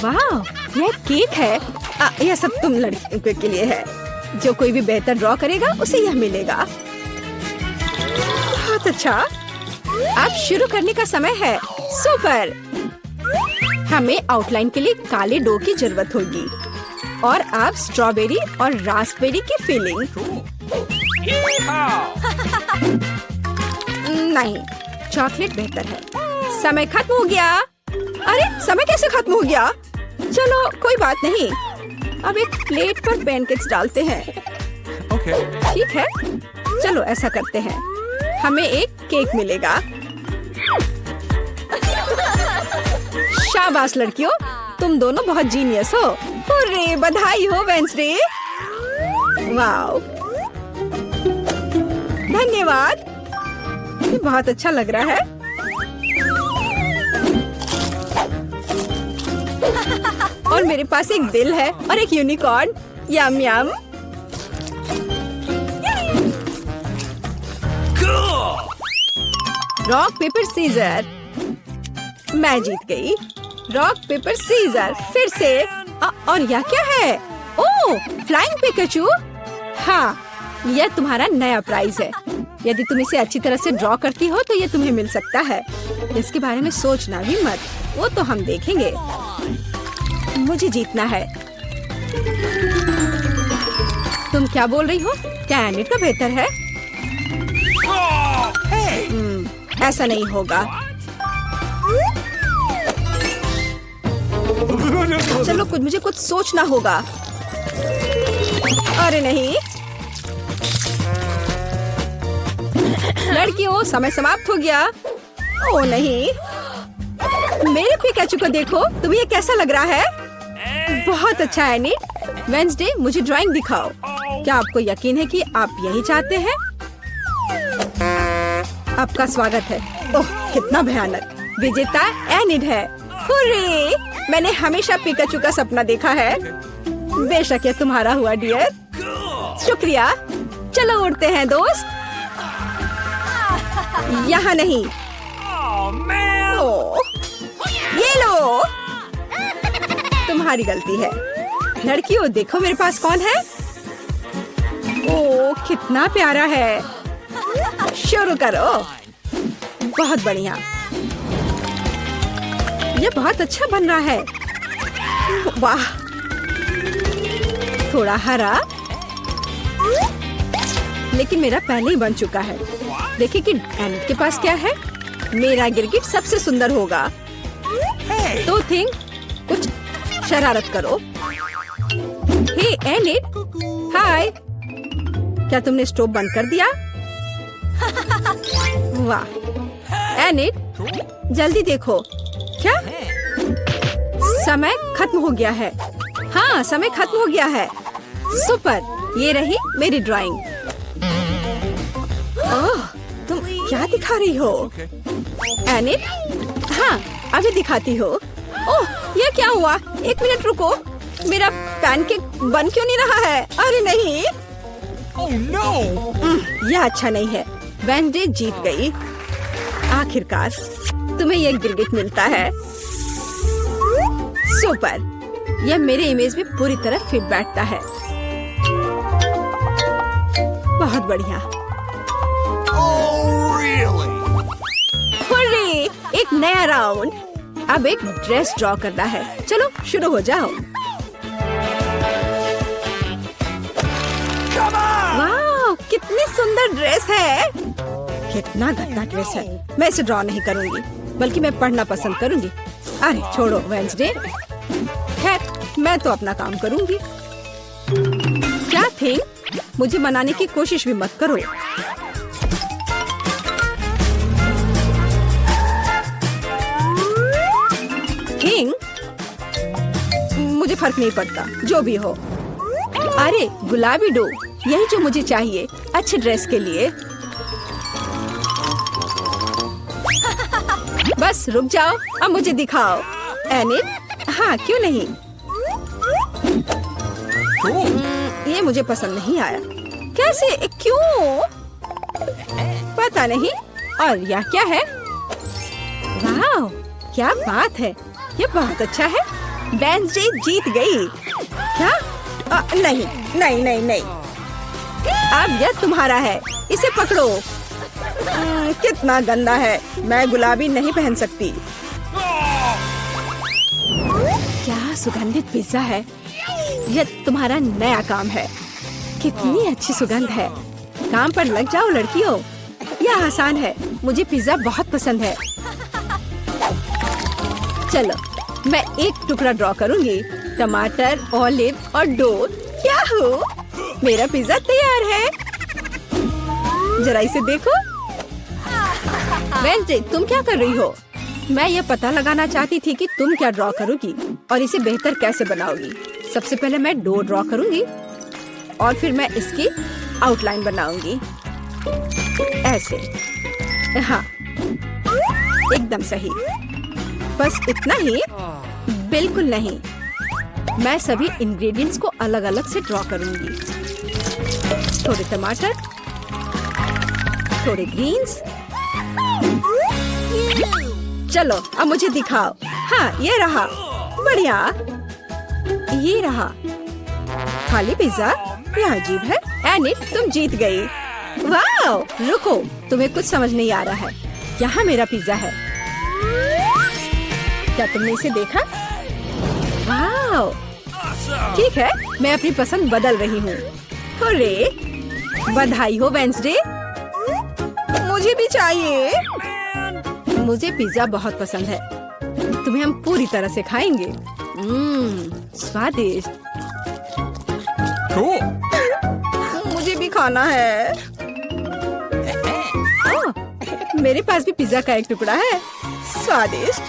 वाह, यह केक है। यह सब तुम लड़कियों के लिए है। जो कोई भी बेहतर ड्रॉ करेगा उसे यह मिलेगा। बहुत अच्छा। अब शुरू करने का समय है। सुपर। हमें आउटलाइन के लिए काले डो की जरूरत होगी और अब स्ट्रॉबेरी और रास्पबेरी की फिलिंग। नहीं, चॉकलेट बेहतर है। समय खत्म हो गया। अरे, समय कैसे खत्म हो गया? चलो कोई बात नहीं। अब एक प्लेट पर पैनकेक्स डालते हैं। ठीक है, चलो ऐसा करते हैं। हमें एक केक मिलेगा। शाबाश लड़कियों, तुम दोनों बहुत जीनियस हो। हुर्रे, बधाई हो वेंसडे। वाओ, धन्यवाद। ये बहुत अच्छा लग रहा है। और मेरे पास एक दिल है और एक unicorn. Yum yum. Rock paper scissors. मैं जीत गई। Rock paper scissors. फिर से। और यह क्या है? Oh, flying Pikachu. हाँ, यह तुम्हारा नया प्राइज है। यदि तुम इसे अच्छी तरह से ड्रॉ करती हो तो यह तुम्हें मिल सकता है। इसके बारे में सोचना भी मत, वो तो हम देखेंगे। मुझे जीतना है। तुम क्या बोल रही हो? क्या एनिट का बेहतर है? ऐसा नहीं होगा। चलो मुझे कुछ सोचना होगा। अरे नहीं, लड़कियों, समय समाप्त हो गया। ओ नहीं, मेरे पिकाचू को देखो। तुम्हें ये कैसा लग रहा है? बहुत अच्छा है एनिट। वेंसडे, मुझे ड्राइंग दिखाओ। क्या आपको यकीन है कि आप यही चाहते हैं? आपका स्वागत है। ओह, कितना भयानक। विजेता एनिट है। हुर्रे! मैंने हमेशा पिकाचू का सपना देखा है। बेशक ये तुम्हारा हुआ डियर। शुक्रिया। चलो उड़ते हैं दोस्त। यहाँ नहीं। ओह, ये लो। तुम्हारी गलती है। लड़कियों, देखो मेरे पास कौन है। ओह, कितना प्यारा है। शुरू करो। बहुत बढ़िया। ये बहुत अच्छा बन रहा है। वाह, थोड़ा हरा, लेकिन मेरा पहले ही बन चुका है। देखिए कि एनिट के पास क्या है। मेरा गिरगिट सबसे सुंदर होगा। तो थिंक, कुछ शरारत करो। हे एनिट, हाय। क्या तुमने स्टोव बंद कर दिया? वाह एनिट, जल्दी देखो। क्या? समय खत्म हो गया है। हाँ, समय खत्म हो गया है। सुपर, ये रही मेरी ड्राइंग। ओह, तुम क्या दिखा रही हो? एनिट, हाँ, अभी दिखाती हो। ओह, ये क्या हुआ? एक मिनट रुको। मेरा पैनकेक बन क्यों नहीं रहा है? अरे नहीं। Oh no! यह अच्छा नहीं है। वेंसडे जीत गई। आखिरकार तुम्हें यह गिरगिट मिलता है। सुपर, यह मेरे इमेज में पूरी तरह फिट बैठता है। बहुत बढ़िया। Oh really? हुर्रे! एक नया राउंड। अब एक ड्रेस ड्रॉ करना है। चलो शुरू हो जाओ। वाह, कितनी सुंदर ड्रेस है। कितना गंदा ड्रेस है। मैं इसे ड्रॉ नहीं करूंगी, बल्कि मैं पढ़ना पसंद करूंगी। अरे छोड़ो वेंसडे। खैर, मैं तो अपना काम करूंगी। क्या थिंग, मुझे मनाने की कोशिश भी मत करो। थिंग, मुझे फर्क नहीं पड़ता, जो भी हो। अरे गुलाबी डो, यही जो मुझे चाहिए अच्छे ड्रेस के लिए। बस रुक जाओ, अब मुझे दिखाओ। एनिट, हाँ क्यों नहीं। ये मुझे पसंद नहीं आया। कैसे? क्यों? पता नहीं। और यह क्या है? वाह, क्या बात है। ये बहुत अच्छा है। वेंसडे जीत गई। क्या? नहीं नहीं नहीं नहीं। अब यह तुम्हारा है, इसे पकड़ो। कितना गंदा है, मैं गुलाबी नहीं पहन सकती। क्या सुगंधित पिज्जा है। यह तुम्हारा नया काम है। कितनी अच्छी सुगंध है। काम पर लग जाओ लड़कियों। यह आसान है, मुझे पिज्जा बहुत पसंद है। चलो मैं एक टुकड़ा ड्रॉ करूंगी। टमाटर, ऑलिव और डो। क्या हो, मेरा पिज्जा तैयार है। जरा इसे देखो। वेंसडे, तुम क्या कर रही हो? मैं यह पता लगाना चाहती थी कि तुम क्या ड्रॉ करोगी और इसे बेहतर कैसे बनाओगी। सबसे पहले मैं डो ड्रॉ करूंगी और फिर मैं इसकी आउटलाइन बनाऊंगी ऐसे। हाँ, एकदम सही। बस इतना ही? बिल्कुल नहीं, मैं सभी इंग्रेडिएंट्स को अलग अलग से ड्रॉ करूंगी। थोड़े टमाटर, थोड़े ग्रीन्स। चलो अब मुझे दिखाओ। हाँ, ये रहा। बढ़िया, ये रहा। खाली पिज्जा? यह अजीब है। एनी, तुम जीत गई। वाह! रुको, तुम्हें कुछ समझ नहीं आ रहा है। यहाँ मेरा पिज्जा है। क्या तुमने इसे देखा? वाह! ठीक है, मैं अपनी पसंद बदल रही हूँ। हुर्रे! बधाई हो वेंसडे। मुझे भी चाहिए। मुझे पिज्जा बहुत पसंद है। तुम्हें हम पूरी तरह से खाएंगे। स्वादिष्ट। Cool. मुझे भी खाना है। मेरे पास भी पिज्जा का एक टुकड़ा है। स्वादिष्ट।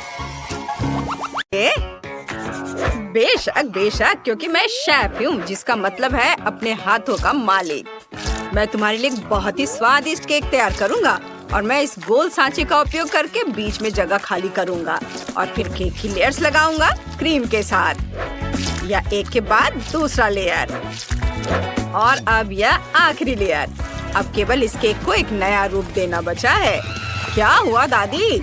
बेशक बेशक, क्योंकि मैं शेफ हूँ, जिसका मतलब है अपने हाथों का मालिक। मैं तुम्हारे लिए बहुत ही स्वादिष्ट केक तैयार करूँगा और मैं इस गोल सांचे का उपयोग करके बीच में जगह खाली करूँगा और फिर केक की लेयर्स लगाऊंगा क्रीम के साथ, या एक के बाद दूसरा लेयर और अब यह आखिरी लेयर। अब केवल इस केक को एक नया रूप देना बचा है। क्या हुआ दादी?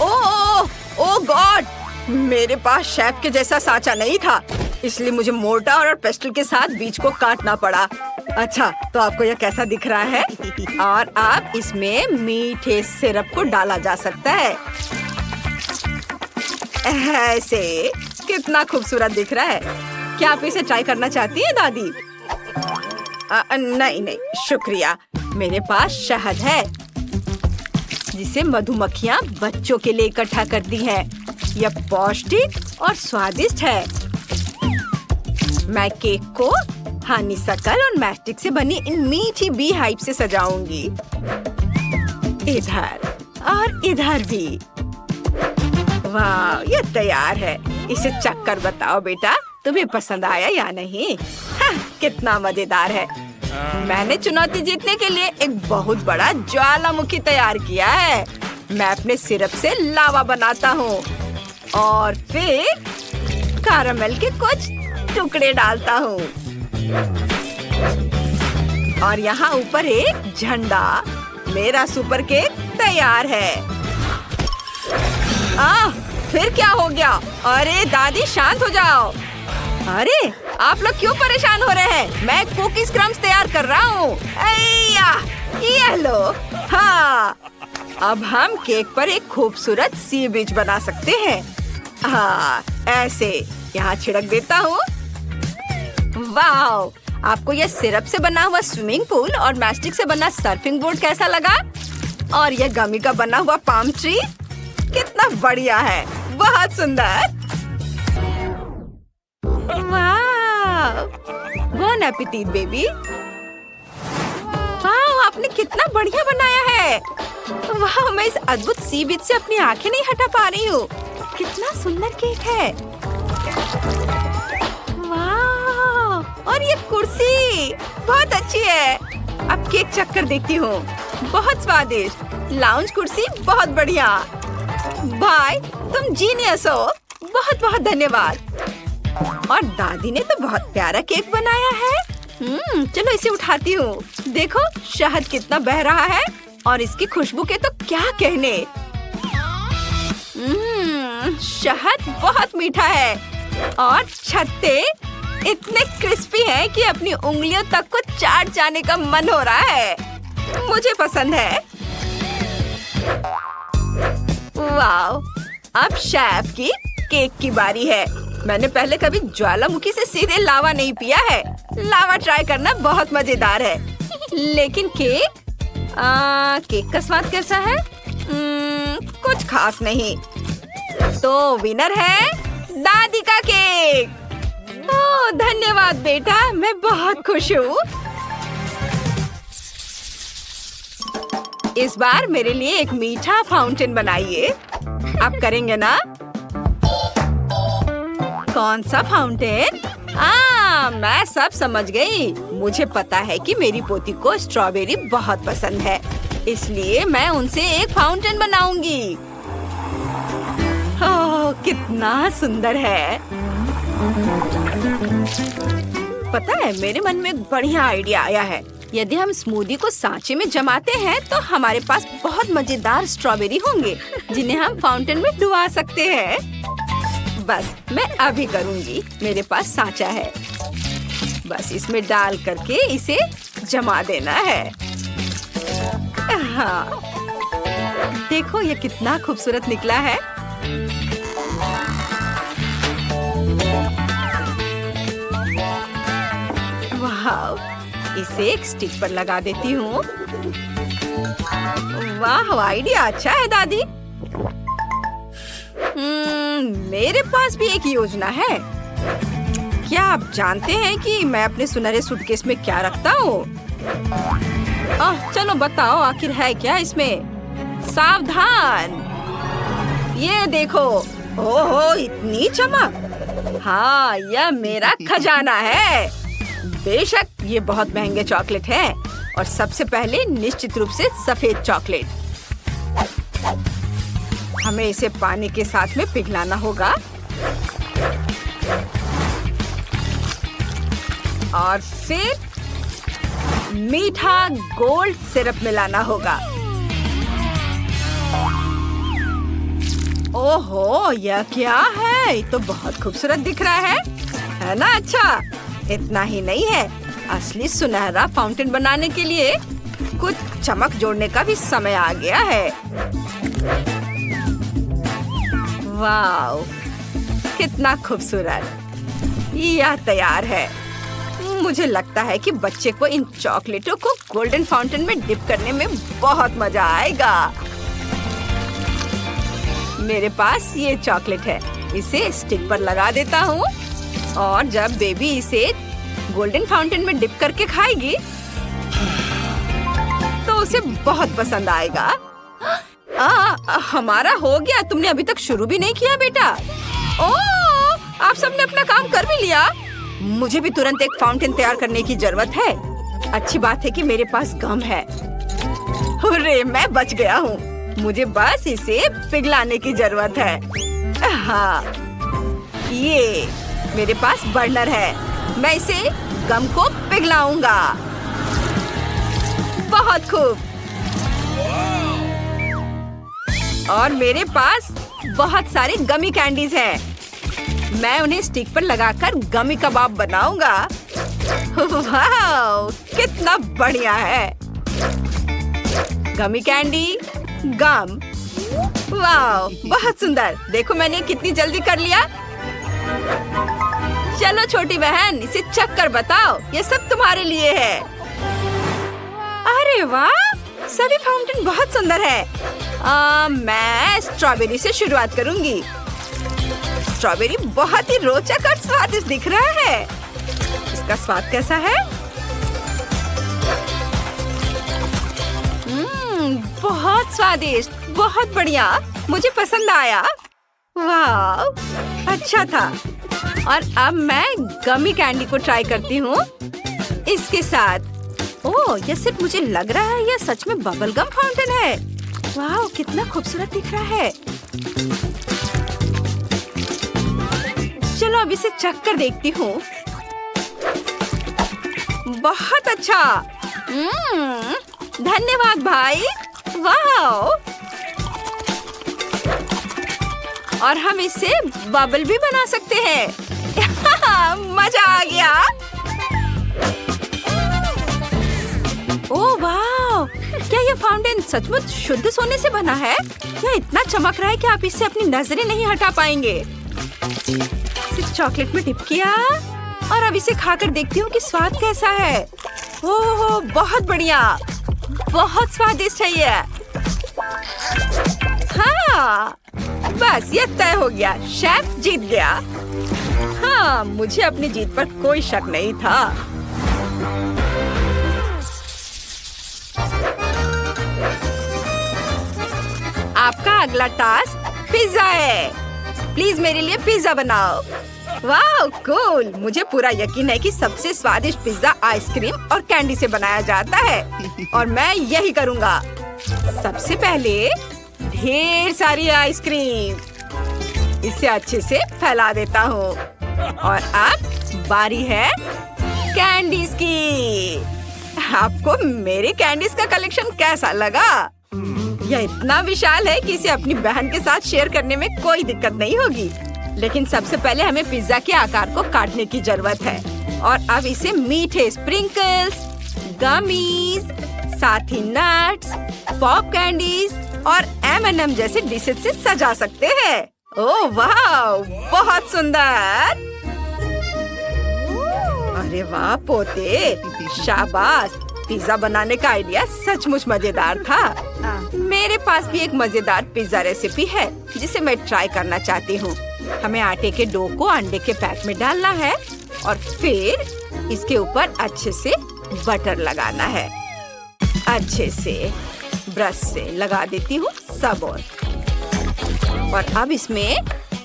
ओह गॉड! मेरे पास शेफ के जैसा सांचा नहीं था, इसलिए मुझे मोर्टार और पेस्टल के साथ बीच को काटना पड़ा। अच्छा, तो आपको यह कैसा दिख रहा है? और अब इसमें मीठे सिरप को डाला जा सकता है। ऐसे कितना खूबसूरत दिख रहा है। क्या आप इसे ट्राई करना चाहती हैं दादी? नहीं, शुक्रिया। मेरे पास शहद है जिसे मधुमक्खियाँ बच्चों के लिए इकट्ठा करती हैं। यह पौष्टिक और स्वादिष्ट है। मैं केक को हनी शकल और मैस्टिक से बनी इन मीठी बी हाइव से सजाऊंगी। इधर और इधर भी। वाह, यह तैयार है। इसे चख कर बताओ बेटा, तुम्हें पसंद आया या नहीं? हाँ, कितना मजेदार है। मैंने चुनौती जीतने के लिए एक बहुत बड़ा ज्वालामुखी तैयार किया है। मैं अपने सिरप से लावा बनाता हूँ और फिर कैरामेल के कुछ टुकड़े डालता हूँ और यहाँ ऊपर एक झंडा। मेरा सुपर केक तैयार है। फिर क्या हो गया? अरे दादी, शांत हो जाओ। अरे आप लोग क्यों परेशान हो रहे हैं? मैं कुकीज क्रम्स तैयार कर रहा हूँ। ये लो। हाँ, अब हम केक पर एक खूबसूरत सी बीच बना सकते हैं। हाँ, ऐसे यहाँ छिड़क देता हूँ। वाओ, आपको यह सिरप से बना हुआ स्विमिंग पूल और मैस्टिक से बना सर्फिंग बोर्ड कैसा लगा? और यह गमी का बना हुआ पाम ट्री कितना बढ़िया है। बहुत सुंदर। वाह, बोन एपेटिट बेबी। वाह, आपने कितना बढ़िया बनाया है। वाह, मैं इस अद्भुत सी बीच से अपनी आंखें नहीं हटा पा रही हूँ। कितना सुंदर केक है। वाह, और ये कुर्सी बहुत अच्छी है। अब केक चख कर देखती हूँ। बहुत स्वादिष्ट। लाउंज कुर्सी बहुत बढ़िया। भाई, तुम जीनियस हो। बहुत बहुत धन्यवाद। और दादी ने तो बहुत प्यारा केक बनाया है। चलो इसे उठाती हूँ। देखो, शहद कितना बह रहा है और इसकी खुशबू के तो क्या कहने। शहद बहुत मीठा है और छत्ते इतने क्रिस्पी हैं कि अपनी उंगलियों तक को चाट जाने का मन हो रहा है। मुझे पसंद है। वाव! अब शेफ की केक की बारी है। मैंने पहले कभी ज्वालामुखी से सीधे लावा नहीं पिया है। लावा ट्राई करना बहुत मजेदार है। लेकिन केक? केक का स्वाद कैसा है? कुछ खास नहीं। तो विनर है दादी का केक। ओह, धन्यवाद बेटा, मैं बहुत खुश हूँ। इस बार मेरे लिए एक मीठा फाउंटेन बनाइए। आप करेंगे ना? कौन सा फाउंटेन? मैं सब समझ गई। मुझे पता है कि मेरी पोती को स्ट्रॉबेरी बहुत पसंद है, इसलिए मैं उनसे एक फाउंटेन बनाऊंगी। ओह, कितना सुंदर है। पता है, मेरे मन में एक बढ़िया आइडिया आया है। यदि हम स्मूदी को सांचे में जमाते हैं तो हमारे पास बहुत मजेदार स्ट्रॉबेरी होंगे जिन्हें हम फाउंटेन में डुबा सकते हैं। बस मैं अभी करूंगी। मेरे पास सांचा है, बस इसमें डाल करके इसे जमा देना है। हाँ, देखो ये कितना खूबसूरत निकला है। वाह! इसे एक स्टिक पर लगा देती हूँ। वाह, आइडिया अच्छा है दादी। मेरे पास भी एक योजना है। क्या आप जानते हैं कि मैं अपने सुनहरे सूटकेस में क्या रखता हूँ? चलो बताओ, आखिर है क्या इसमें? सावधान! ये देखो। ओहो, इतनी चमक! हाँ, यह मेरा खजाना है। बेशक ये बहुत महंगे चॉकलेट हैं और सबसे पहले निश्चित रूप से सफेद चॉकलेट। हमें इसे पानी के साथ में पिघलाना होगा और फिर मीठा गोल्ड सिरप मिलाना होगा। ओहो, यह क्या है? ये तो बहुत खूबसूरत दिख रहा है ना? अच्छा, इतना ही नहीं है, असली सुनहरा फाउंटेन बनाने के लिए कुछ चमक जोड़ने का भी समय आ गया है। वाव! कितना खूबसूरत! यह तैयार है। मुझे लगता है कि बच्चे को इन चॉकलेटों को गोल्डन फाउंटेन में डिप करने में बहुत मजा आएगा। मेरे पास ये चॉकलेट है, इसे स्टिक पर लगा देता हूँ और जब बेबी इसे गोल्डन फाउंटेन में डिप करके खाएगी तो उसे बहुत पसंद आएगा। हमारा हो गया। तुमने अभी तक शुरू भी नहीं किया बेटा। ओह, आप सबने अपना काम कर भी लिया। मुझे भी तुरंत एक फाउंटेन तैयार करने की जरूरत है। अच्छी बात है कि मेरे पास गम है। अरे, मैं बच गया हूँ। मुझे बस इसे पिघलाने की जरूरत है। हाँ, ये मेरे पास बर्नर है। मैं इसे गम को पिघलाऊंगा। बहुत खूब। और मेरे पास बहुत सारे गमी कैंडीज हैं। मैं उन्हें स्टिक पर लगाकर गमी कबाब बनाऊंगा। वाह, कितना बढ़िया है। गमी कैंडी, गम। वाह, बहुत सुंदर। देखो मैंने कितनी जल्दी कर लिया। चलो छोटी बहन, इसे चख कर बताओ। ये सब तुम्हारे लिए है। अरे वाह, सभी फाउंटेन बहुत सुंदर है। मैं स्ट्रॉबेरी से शुरुआत करूंगी। स्ट्रॉबेरी बहुत ही रोचक और स्वादिष्ट दिख रहा है। इसका स्वाद कैसा है? बहुत स्वादिष्ट, बहुत बढ़िया। मुझे पसंद आया। वाह, अच्छा था। और अब मैं गमी कैंडी को ट्राई करती हूँ इसके साथ। ओह, यह सिर्फ मुझे लग रहा है, यह सच में बबल गम फाउंटेन है। वाह, कितना खूबसूरत दिख रहा है। चलो अब इसे चख कर देखती हूँ। बहुत अच्छा। धन्यवाद भाई। वाह, और हम इससे बबल भी बना सकते हैं। मजा आ गया। ओह वाह, क्या ये फाउंटेन सचमुच शुद्ध सोने से बना है? यह इतना चमक रहा है कि आप इससे अपनी नजरें नहीं हटा पाएंगे। इस चॉकलेट में डिप किया और अब इसे खाकर देखती हूँ कि स्वाद कैसा है। ओह बहुत बढ़िया, बहुत स्वादिष्ट है ये। हाँ, बस ये तय हो गया, शेफ जीत गया। हाँ, मुझे अपनी जीत पर कोई शक नहीं था। आपका अगला टास्क पिज्जा है। प्लीज मेरे लिए पिज्जा बनाओ। वाह कूल, मुझे पूरा यकीन है कि सबसे स्वादिष्ट पिज्जा आइसक्रीम और कैंडी से बनाया जाता है और मैं यही करूँगा। सबसे पहले ढेर सारी आइसक्रीम इसे अच्छे से फैला देता हूँ और अब बारी है कैंडीज की। आपको मेरे कैंडीज का कलेक्शन कैसा लगा? यह इतना विशाल है कि इसे अपनी बहन के साथ शेयर करने में कोई दिक्कत नहीं होगी। लेकिन सबसे पहले हमें पिज्जा के आकार को काटने की जरूरत है और अब इसे मीठे स्प्रिंकल्स, गमीज, साथ ही नट्स, पॉप कैंडीज और M&M जैसे डिशेज से सजा सकते हैं। ओह वाह, बहुत सुंदर। अरे वाह पोते, शाबाश। पिज्जा बनाने का आइडिया सचमुच मजेदार था। मेरे पास भी एक मजेदार पिज्जा रेसिपी है जिसे मैं ट्राई करना चाहती हूँ। हमें आटे के डो को अंडे के पैक में डालना है और फिर इसके ऊपर अच्छे से बटर लगाना है। अच्छे से ब्रश से लगा देती हूँ सब और अब इसमें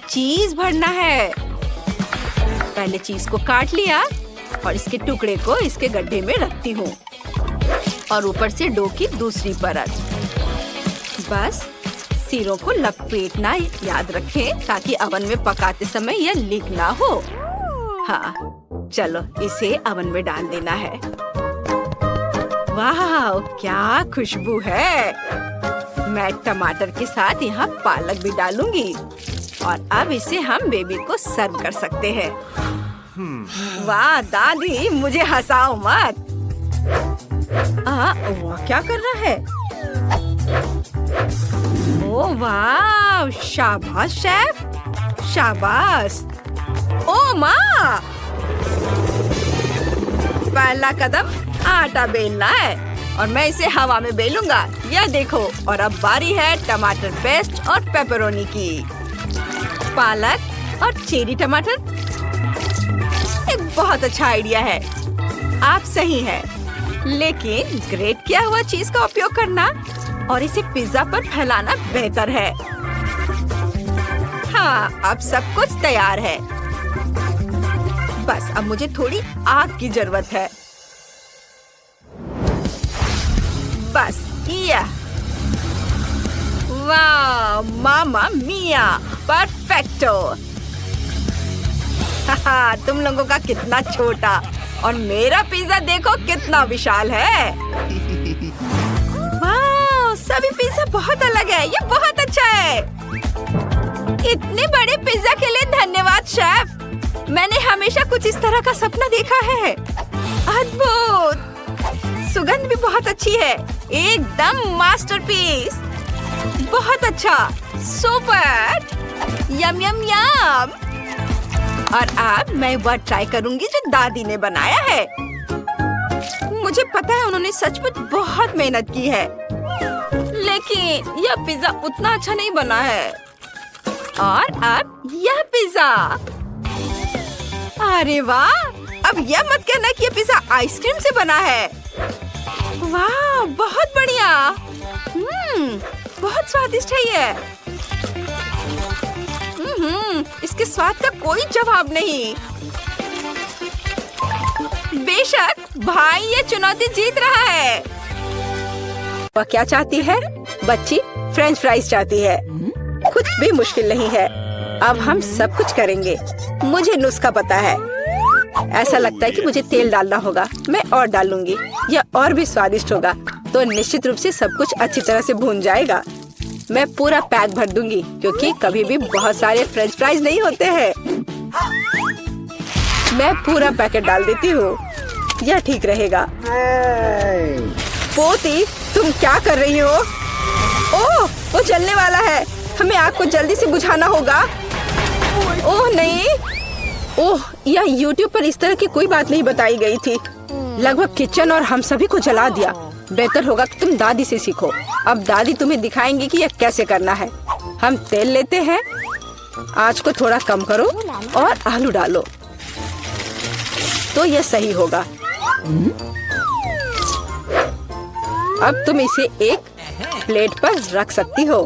चीज भरना है। पहले चीज को काट लिया और इसके टुकड़े को इसके गड्ढे में रखती हूँ और ऊपर से डो की दूसरी परत। बस सिरों को लपेटना याद रखें ताकि अवन में पकाते समय यह लीक ना हो। हाँ, चलो इसे अवन में डाल देना है। वाह, क्या खुशबू है। मैं टमाटर के साथ यहाँ पालक भी डालूंगी और अब इसे हम बेबी को सर्व कर सकते हैं। वाह दादी, मुझे हंसाओ मत। वो क्या कर रहा है? ओह वाह, शाबाश शेफ, शाबाश। ओ माँ, पहला कदम आटा बेलना है और मैं इसे हवा में बेलूंगा। यह देखो। और अब बारी है टमाटर पेस्ट और पेपरोनी की। पालक और चेरी टमाटर एक बहुत अच्छा आइडिया है। आप सही हैं, लेकिन ग्रेट किया हुआ चीज का उपयोग करना और इसे पिज्जा पर फैलाना बेहतर है। हाँ, अब सब कुछ तैयार है। बस अब मुझे थोड़ी आग की जरूरत है। बस यह। वाह, मामा मिया, परफेक्टो। तुम लोगों का कितना छोटा और मेरा पिज्जा देखो कितना विशाल है। वाह, सभी पिज्जा बहुत अलग है। ये बहुत अच्छा है। इतने बड़े पिज्जा के लिए धन्यवाद शेफ। मैंने हमेशा कुछ इस तरह का सपना देखा है। अद्भुत, सुगंध भी बहुत अच्छी है। एकदम मास्टरपीस। बहुत अच्छा, सुपर, यम यम यम। और अब मैं वह ट्राई करूंगी जो दादी ने बनाया है। मुझे पता है उन्होंने सचमुच बहुत मेहनत की है, लेकिन यह पिज्जा उतना अच्छा नहीं बना है। और अब यह पिज्जा। अरे वाह, अब यह मत कहना कि यह पिज्जा आइसक्रीम से बना है। वाह, बहुत बढ़िया। बहुत स्वादिष्ट है ये। इसके स्वाद का कोई जवाब नहीं। बेशक भाई, ये चुनौती जीत रहा है। वह क्या चाहती है? बच्ची फ्रेंच फ्राइज चाहती है। कुछ भी मुश्किल नहीं है। अब हम सब कुछ करेंगे। मुझे नुस्खा पता है। ऐसा लगता है कि मुझे तेल डालना होगा। मैं और डालूंगी। यह और भी स्वादिष्ट होगा। तो निश्चित रूप से सब कुछ अच्छी तरह से भून जाएगा। मैं पूरा पैक भर दूंगी क्योंकि कभी भी बहुत सारे फ्रेंच फ्राइज नहीं होते हैं। मैं पूरा पैकेट डाल देती हूँ, यह ठीक रहेगा। पोती, तुम क्या कर रही हो? ओह, वो जलने वाला है। हमें आग को जल्दी से बुझाना होगा। ओह नहीं, ओह, यह YouTube पर इस तरह की कोई बात नहीं बताई गई थी। लगभग किचन और हम सभी को जला दिया। बेहतर होगा कि तुम दादी से सीखो। अब दादी तुम्हें दिखाएंगी कि यह कैसे करना है। हम तेल लेते हैं, आंच को थोड़ा कम करो और आलू डालो तो यह सही होगा। अब तुम इसे एक प्लेट पर रख सकती हो।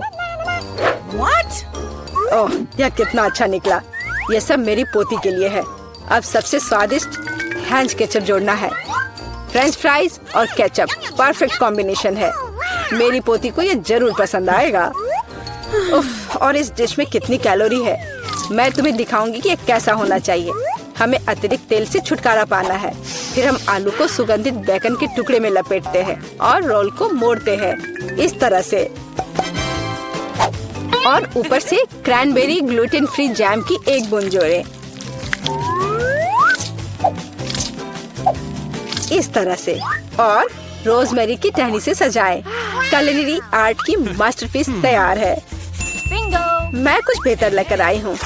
ओह, यह कितना अच्छा निकला। यह सब मेरी पोती के लिए है। अब सबसे स्वादिष्ट हैंच केचप जोड़ना है। फ्रेंच फ्राइज और केचप परफेक्ट कॉम्बिनेशन है। मेरी पोती को यह जरूर पसंद आएगा। उफ, और इस डिश में कितनी कैलोरी है। मैं तुम्हें दिखाऊंगी कि यह कैसा होना चाहिए। हमें अतिरिक्त तेल से छुटकारा पाना है। फिर हम आलू को सुगंधित बेकन के टुकड़े में लपेटते हैं और रोल को मोड़ते हैं इस तरह से। और ऊपर से क्रैनबेरी ग्लूटेन फ्री जैम की एक बूंद जोड़ें। इस तरह से और रोजमेरी की टहनी से सजाएं। culinary आर्ट की मास्टरपीस तैयार है। मैं कुछ बेहतर लेकर आई हूँ।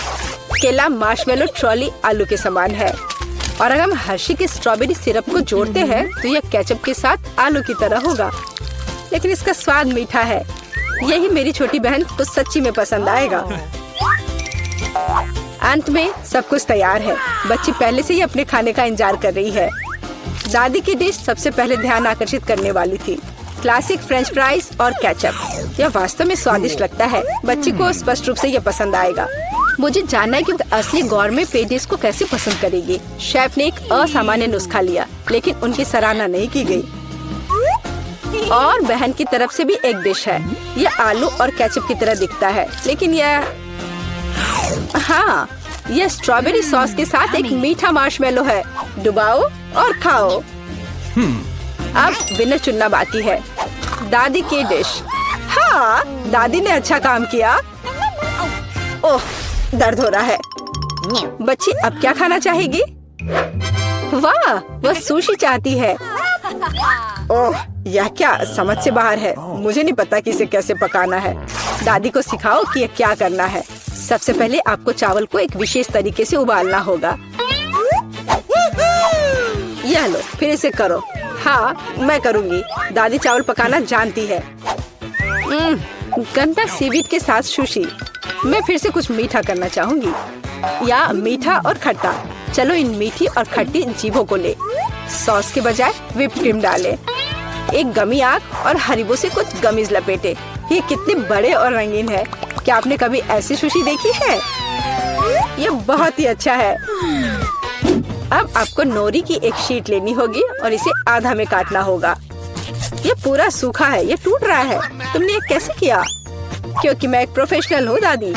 केला मार्शमेलो ट्रॉली आलू के समान है और अगर हम हर्शी के स्ट्रॉबेरी सिरप को जोड़ते हैं तो यह केचप के साथ आलू की तरह होगा, लेकिन इसका स्वाद मीठा है। यही मेरी छोटी बहन को सच्ची में पसंद आएगा। अंत में सब कुछ तैयार है। बच्ची पहले से ही अपने खाने का इंतजार कर रही है। दादी की डिश सबसे पहले ध्यान आकर्षित करने वाली थी। क्लासिक फ्रेंच फ्राइज और केचप। यह वास्तव में स्वादिष्ट लगता है। बच्ची को स्पष्ट रूप से यह पसंद आएगा। मुझे जानना है कि असली गौरमे पेडिस को कैसे पसंद करेगी। शेफ ने एक असामान्य नुस्खा लिया, लेकिन उनकी सराहना नहीं की गई। और बहन की तरफ से भी एक डिश है। यह आलू और केचप की तरह दिखता है, लेकिन हाँ, यह स्ट्रॉबेरी सॉस के साथ एक मीठा मार्शमेलो है। डुबाओ और खाओ। अब विनर चुनना बाकी है। दादी की डिश। हाँ, दादी ने अच्छा काम किया। ओह, दर्द हो रहा है। बच्ची अब क्या खाना चाहेगी? वाह, वह सुशी चाहती है। ओह, यह क्या समझ से बाहर है। मुझे नहीं पता कि इसे कैसे पकाना है। दादी को सिखाओ कि यह क्या करना है। सबसे पहले आपको चावल को एक विशेष तरीके से उबालना होगा। यह लो, फिर इसे करो। हाँ, मैं करूँगी। दादी चावल पकाना जानती है। गंदा सीवीड के साथ सुशी। मैं फिर से कुछ मीठा करना चाहूँगी, या मीठा और खट्टा। चलो इन मीठी और खट्टी जीभों को ले। सॉस के बजाय व्हिप क्रीम डालें। एक गमी आग और हरीबो से कुछ गमीज लपेटे। ये कितने बड़े और रंगीन है। क्या आपने कभी ऐसी सुशी देखी है? ये बहुत ही अच्छा है। अब आपको नोरी की एक शीट लेनी होगी और इसे आधा में काटना होगा। ये पूरा सूखा है, ये टूट रहा है। तुमने ये कैसे किया? क्योंकि मैं एक प्रोफेशनल हूँ दादी।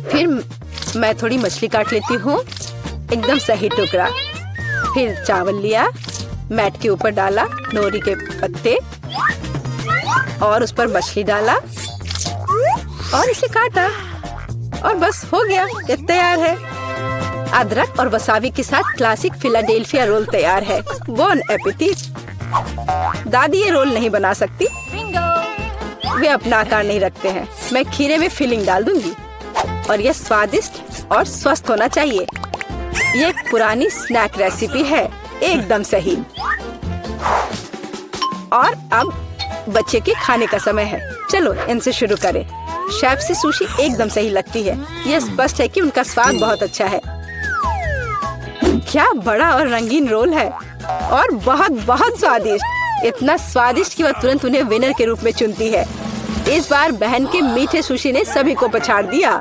फिर मैं थोड़ी मछली काट लेती हूँ, एकदम सही टुकड़ा। फिर चावल लिया, मैट के ऊपर डाला, नोरी के पत्ते और उस पर मछली डाला और इसे काटा और बस हो गया, ये तैयार है। अदरक और वसाबी के साथ क्लासिक फिलाडेल्फिया रोल तैयार है। बॉन एपेटिट। दादी ये रोल नहीं बना सकती, वे अपना आकार नहीं रखते हैं। मैं खीरे में फिलिंग डाल दूंगी और यह स्वादिष्ट और स्वस्थ होना चाहिए। ये एक पुरानी स्नैक रेसिपी है, एकदम सही। और अब बच्चे के खाने का समय है। चलो इनसे शुरू करें। शेफ से सुशी एकदम सही लगती है। यह स्पष्ट है कि उनका स्वाद बहुत अच्छा है। क्या बड़ा और रंगीन रोल है और बहुत बहुत स्वादिष्ट। इतना स्वादिष्ट कि वह तुरंत उन्हें विनर के रूप में चुनती है। इस बार बहन के मीठे सुशी ने सभी को पछाड़ दिया।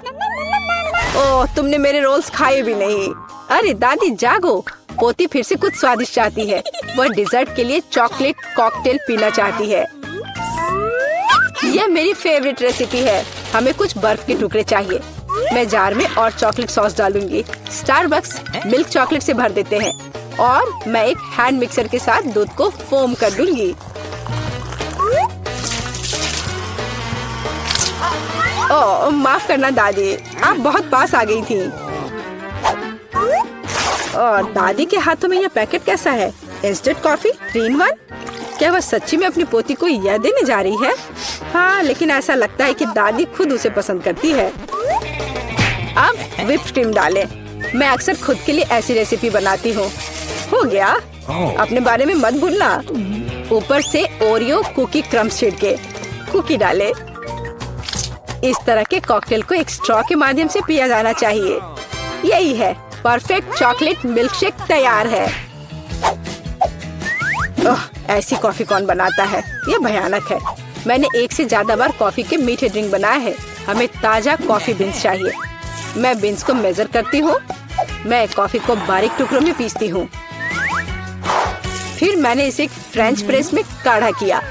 ओह, तुमने मेरे रोल्स खाए भी नहीं। अरे दादी जागो, पोती फिर से कुछ स्वादिष्ट चाहती है। वह डिजर्ट के लिए चॉकलेट कॉकटेल पीना चाहती है। यह मेरी फेवरेट रेसिपी है। हमें कुछ बर्फ के टुकड़े चाहिए। मैं जार में और चॉकलेट सॉस डालूंगी। स्टारबक्स मिल्क चॉकलेट से भर देते हैं और मैं एक हैंड मिक्सर के साथ दूध को फोम कर दूंगी। ओह माफ करना दादी, आप बहुत पास आ गई थी। और दादी के हाथों में यह पैकेट कैसा है? Instant coffee 3 in 1? क्या वह सच्ची में अपनी पोती को यह देने जा रही है? हाँ, लेकिन ऐसा लगता है कि दादी खुद उसे पसंद करती है। अब व्हिप्ड क्रीम डालें। मैं अक्सर खुद के लिए ऐसी रेसिपी बनाती हूँ। हो गया। अपने बारे में मत भूलना। ऊपर से ओरियो कुकी क्रम्स छिड़के, कुकी डाले। इस तरह के कॉकटेल को एक स्ट्रॉ के माध्यम से पिया जाना चाहिए। यही है, परफेक्ट चॉकलेट मिल्कशेक तैयार है। ओह, ऐसी कॉफी कौन बनाता है? यह भयानक है। मैंने 1 से ज्यादा बार कॉफी के मीठे ड्रिंक बनाए हैं। हमें ताजा कॉफी बीन्स चाहिए। मैं बीन्स को मेजर करती हूँ। मैं कॉफी को बारीक टुकड़ों में पीसती हूँ। फिर मैंने इसे फ्रेंच प्रेस में काढ़ा किया।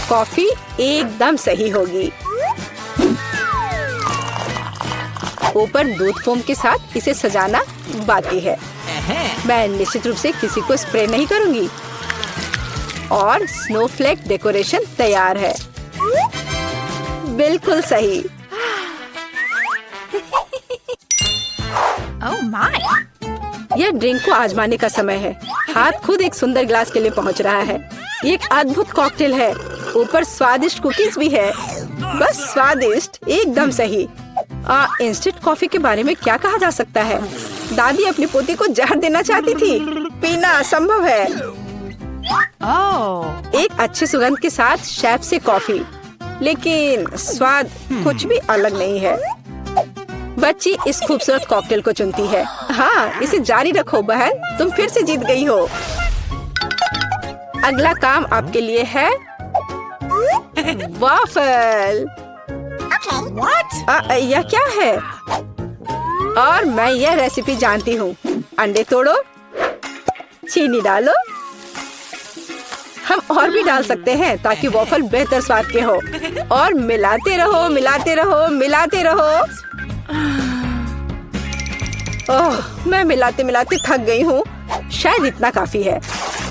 कॉफी एकदम सही होगी। ऊपर दूध फोम के साथ इसे सजाना बाकी है। मैं निश्चित रूप से किसी को स्प्रे नहीं करूंगी। और स्नोफ्लेक डेकोरेशन तैयार है। बिल्कुल सही। Oh my! यह ड्रिंक को आजमाने का समय है। हाथ खुद एक सुंदर ग्लास के लिए पहुंच रहा है। ये एक अद्भुत कॉकटेल है। ऊपर स्वादिष्ट कुकीज भी है। बस स्वादिष्ट, एकदम सही। इंस्टेंट कॉफी के बारे में क्या कहा जा सकता है? दादी अपनी पोती को जहर देना चाहती थी। पीना असंभव है। Oh! एक अच्छे सुगंध के साथ शेफ से कॉफी, लेकिन स्वाद कुछ भी अलग नहीं है। बच्ची इस खूबसूरत कॉकटेल को चुनती है। हाँ, इसे जारी रखो बहन, तुम फिर से जीत गई हो। अगला काम आपके लिए है वॉफल। What? यह क्या है? और मैं यह रेसिपी जानती हूँ। अंडे तोड़ो, चीनी डालो। हम और भी डाल सकते हैं ताकि वॉफल बेहतर स्वाद के हो। और मिलाते रहो, मिलाते रहो, मिलाते रहो। ओह, मैं मिलाते मिलाते थक गई हूँ। शायद इतना काफी है।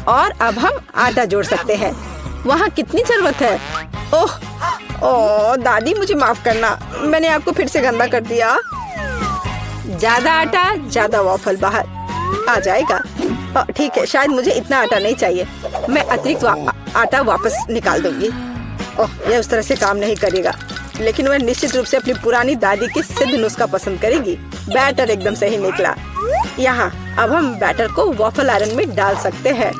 और अब हम आटा जोड़ सकते हैं। वहाँ कितनी जरूरत है? ओह, ओह दादी, मुझे माफ करना, मैंने आपको फिर से गंदा कर दिया। ज्यादा आटा, ज्यादा वॉफल बाहर आ जाएगा। ठीक है, शायद मुझे इतना आटा नहीं चाहिए। मैं अतिरिक्त आटा वापस निकाल दूंगी। ओह, यह उस तरह से काम नहीं करेगा, लेकिन वह निश्चित रूप से अपनी पुरानी दादी की सिद्ध नुस्खा पसंद करेगी। बैटर एकदम सही निकला। यहाँ अब हम बैटर को वॉफल आयरन में डाल सकते हैं।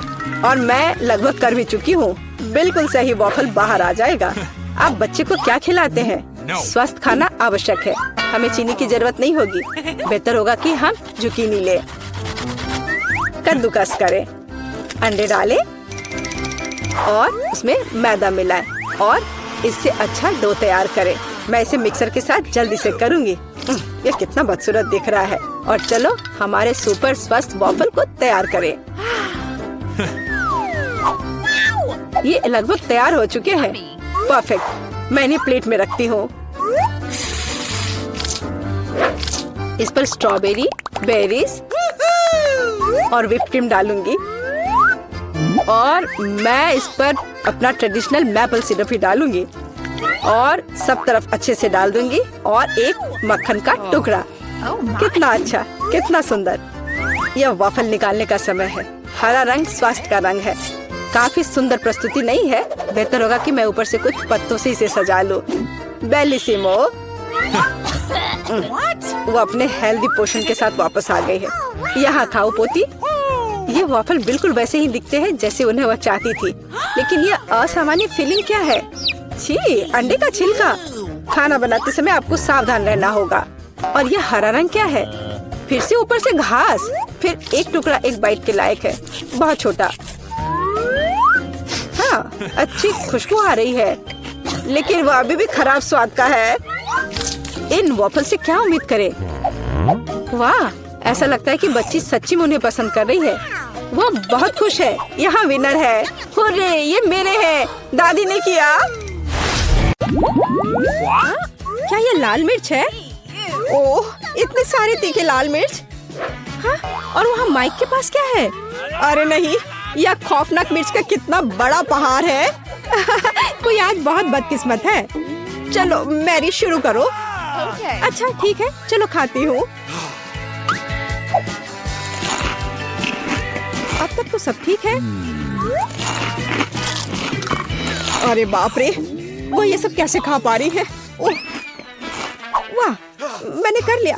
और मैं लगभग कर भी चुकी हूँ। बिल्कुल सही वॉफल बाहर आ जाएगा। अब बच्चे को क्या खिलाते हैं? स्वस्थ खाना आवश्यक है। हमें चीनी की जरूरत नहीं होगी। बेहतर होगा कि हम जुकीनी ले। कद्दूकस करें, अंडे डालें और उसमें मैदा मिलाएं और इससे अच्छा डो तैयार करें। मैं इसे मिक्सर के साथ जल्दी से करूंगी। ये कितना बदसूरत दिख रहा है। और चलो हमारे सुपर स्वस्थ वॉफल को तैयार करें। ये लगभग तैयार हो चुके हैं। परफेक्ट। मैं इन्हें प्लेट में रखती हूँ। इस पर स्ट्रॉबेरी, बेरीज और व्हिप्ड क्रीम डालूंगी। और मैं इस पर अपना ट्रेडिशनल मैपल सिरप ही डालूंगी और सब तरफ अच्छे से डाल दूंगी। और एक मक्खन का टुकड़ा। कितना अच्छा, कितना सुंदर। यह वॉफल निकालने का समय है। हरा रंग स्वास्थ्य का रंग है। काफी सुंदर प्रस्तुति नहीं है? बेहतर होगा कि मैं ऊपर से कुछ पत्तों से इसे सजा लूं। बेलिसिमो। वो अपने हेल्दी पोषण के साथ वापस आ गई है। यहाँ खाओ पोती। ये वॉफल बिल्कुल वैसे ही दिखते हैं जैसे उन्हें वह चाहती थी, लेकिन ये असामान्य फीलिंग क्या है? छी, अंडे का छिलका। खाना बनाते समय आपको सावधान रहना होगा। और ये हरा रंग क्या है? फिर से ऊपर से घास। फिर एक टुकड़ा एक बाइट के लायक है, बहुत छोटा। हाँ, अच्छी खुशबू आ रही है, लेकिन वो अभी भी खराब स्वाद का है। इन वॉफल से क्या उम्मीद करें? वाह, ऐसा लगता है कि बच्ची सच्ची में उन्हें पसंद कर रही है। वो बहुत खुश है। यहाँ विनर है। हुर्रे, ये मेरे हैं। दादी ने किया। क्या ये लाल मिर्च है? ओह, इतने सारे तीखे लाल मिर्च। हाँ, और वहाँ माइक के पास क्या है? अरे नहीं, यह खौफनाक मिर्च का कितना बड़ा पहाड़ है। कोई आज बहुत बदकिस्मत है। चलो मैरी शुरू करो। अच्छा ठीक है, चलो खाती हूँ। अब तक तो सब ठीक है। अरे बाप रे, वो ये सब कैसे खा पा रही है? ओह, वाह, मैंने कर लिया।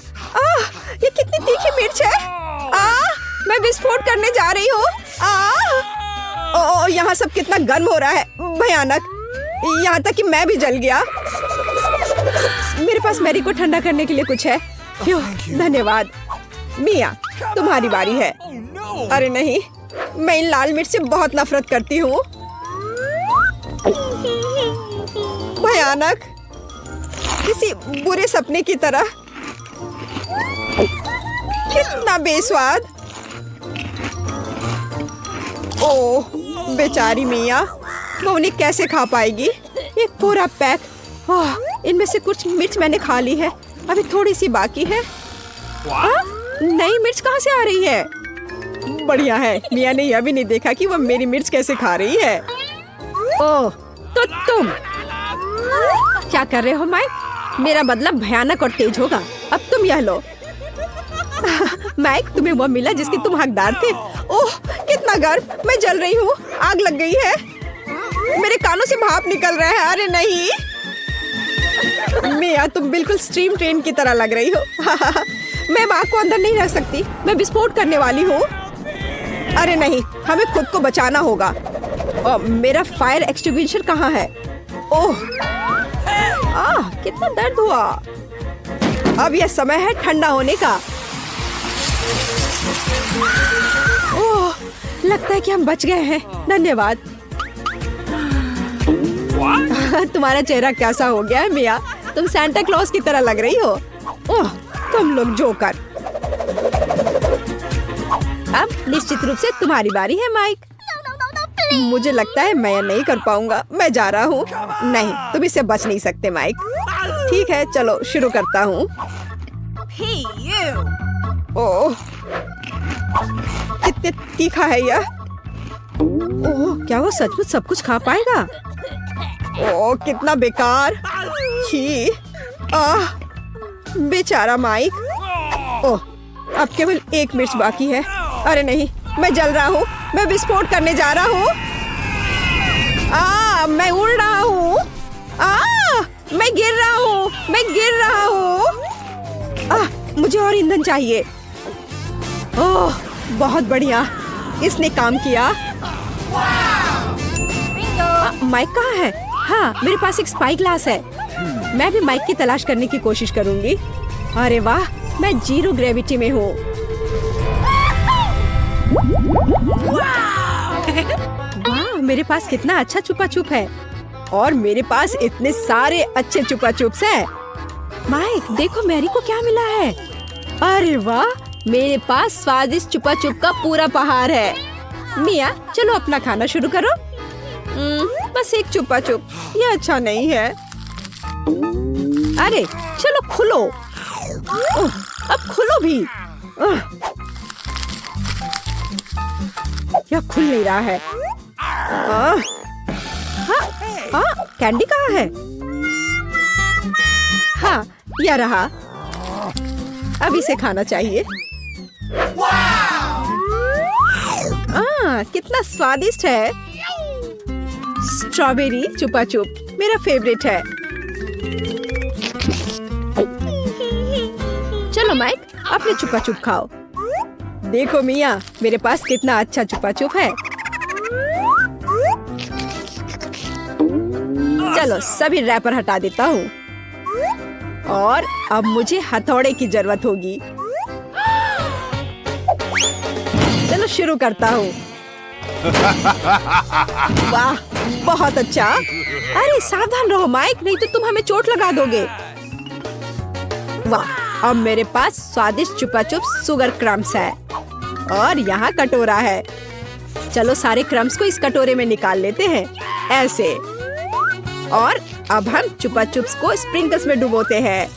ये कितनी तीखी मिर्च है। मैं विस्फोट करने जा रही हूँ। यहाँ सब कितना गर्म हो रहा है, भयानक। यहाँ तक कि मैं भी जल गया। मेरे पास मैरी को ठंडा करने के लिए कुछ है? क्यों, धन्यवाद। मिया, तुम्हारी बारी है। अरे नहीं, मैं इन लाल मिर्च से बहुत नफरत करती हूँ। भयानक, किसी बुरे सपने की तरह। कितना बेस्वाद। ओह, बेचारी मिया, वो उन्हें कैसे खा पाएगी? एक पूरा पैक। इनमें से कुछ मिर्च मैंने खा ली है, अभी थोड़ी सी बाकी है। नई मिर्च कहाँ से आ रही है? बढ़िया है, मिया ने यह भी नहीं देखा कि वो मेरी मिर्च कैसे खा रही है। ओह, तो तुम क्या कर रहे हो माइक? मेरा बदला भयानक और तेज होगा। अब तुम यह लो। माइक, तुम्हें वह मिला जिसके तुम हकदार थे। ओह, कितना गर्म, मैं जल रही हूँ। आग लग गई है, मेरे कानों से भाप निकल रहा है। अरे नहीं मिया, तुम बिल्कुल स्टीम ट्रेन की तरह लग रही हो। मैं आग को अंदर नहीं रख सकती, मैं विस्फोट करने वाली हूँ। अरे नहीं, हमें खुद को बचाना होगा। और मेरा फायर एक्सटिंग्विशर कहाँ है? ओह, कितना दर्द हुआ। अब यह समय है ठंडा होने का। ओह, लगता है कि हम बच गए हैं। धन्यवाद। तुम्हारा चेहरा कैसा हो गया है मिया? तुम सांता क्लॉज की तरह लग रही हो। ओह, तुम लोग जोकर। अब निश्चित रूप से तुम्हारी बारी है माइक। मुझे लगता है मैं यह नहीं कर पाऊंगा। मैं जा रहा हूँ। नहीं, तुम इससे बच नहीं सकते माइक। ठीक है, चलो शुरू करता हूँ। ओह, कितने तीखा है यह। ओह, क्या वो सचमुच सब कुछ खा पाएगा? ओह, कितना बेकार। छी, बेचारा माइक। ओह, अब केवल एक मिर्च बाकी है। अरे नहीं, मैं जल रहा हूँ। मैं विस्फोट करने जा रहा हूँ। मैं उड़ रहा हूँ। मैं गिर रहा हूँ। मैं गिर रहा हूँ। मुझे और ईंधन चाहिए। ओह, बहुत बढ़िया, इसने काम किया। माइक कहाँ है? हाँ, मेरे पास एक स्पाई ग्लास है। मैं भी माइक की तलाश करने की कोशिश करूंगी। अरे वाह, मैं जीरो ग्रेविटी में हूँ। वाह, मेरे पास कितना अच्छा छुपा छुप है। और मेरे पास इतने सारे अच्छे छुपा छुप्स हैं। माइक, देखो मैरी को क्या मिला है। अरे वाह, मेरे पास स्वादिष्ट छुपा छुप का पूरा पहाड़ है। मिया, चलो अपना खाना शुरू करो। बस एक छुपा छुप, ये अच्छा नहीं है। अरे चलो खुलो। अब खुलो भी। यह खुल नहीं रहा है। कैंडी कहाँ है? हाँ, यह रहा। अब इसे खाना चाहिए। कितना स्वादिष्ट है। स्ट्रॉबेरी चुपा चुप मेरा फेवरेट है। चलो माइक, अपने चुपा चुप खाओ। देखो मिया, मेरे पास कितना अच्छा चुपा चुप है। चलो सभी रैपर हटा देता हूँ। और अब मुझे हथौड़े की जरूरत होगी। चलो शुरू करता हूँ। वाह, बहुत अच्छा। अरे सावधान रहो माइक, नहीं तो तुम हमें चोट लगा दोगे। वाह, अब मेरे पास स्वादिष्ट चुपा चुप शुगर क्रम्स है। और यहाँ कटोरा है। चलो सारे क्रम्स को इस कटोरे में निकाल लेते हैं, ऐसे। और अब हम चुपा चुप्स को स्प्रिंकल्स में डुबोते हैं।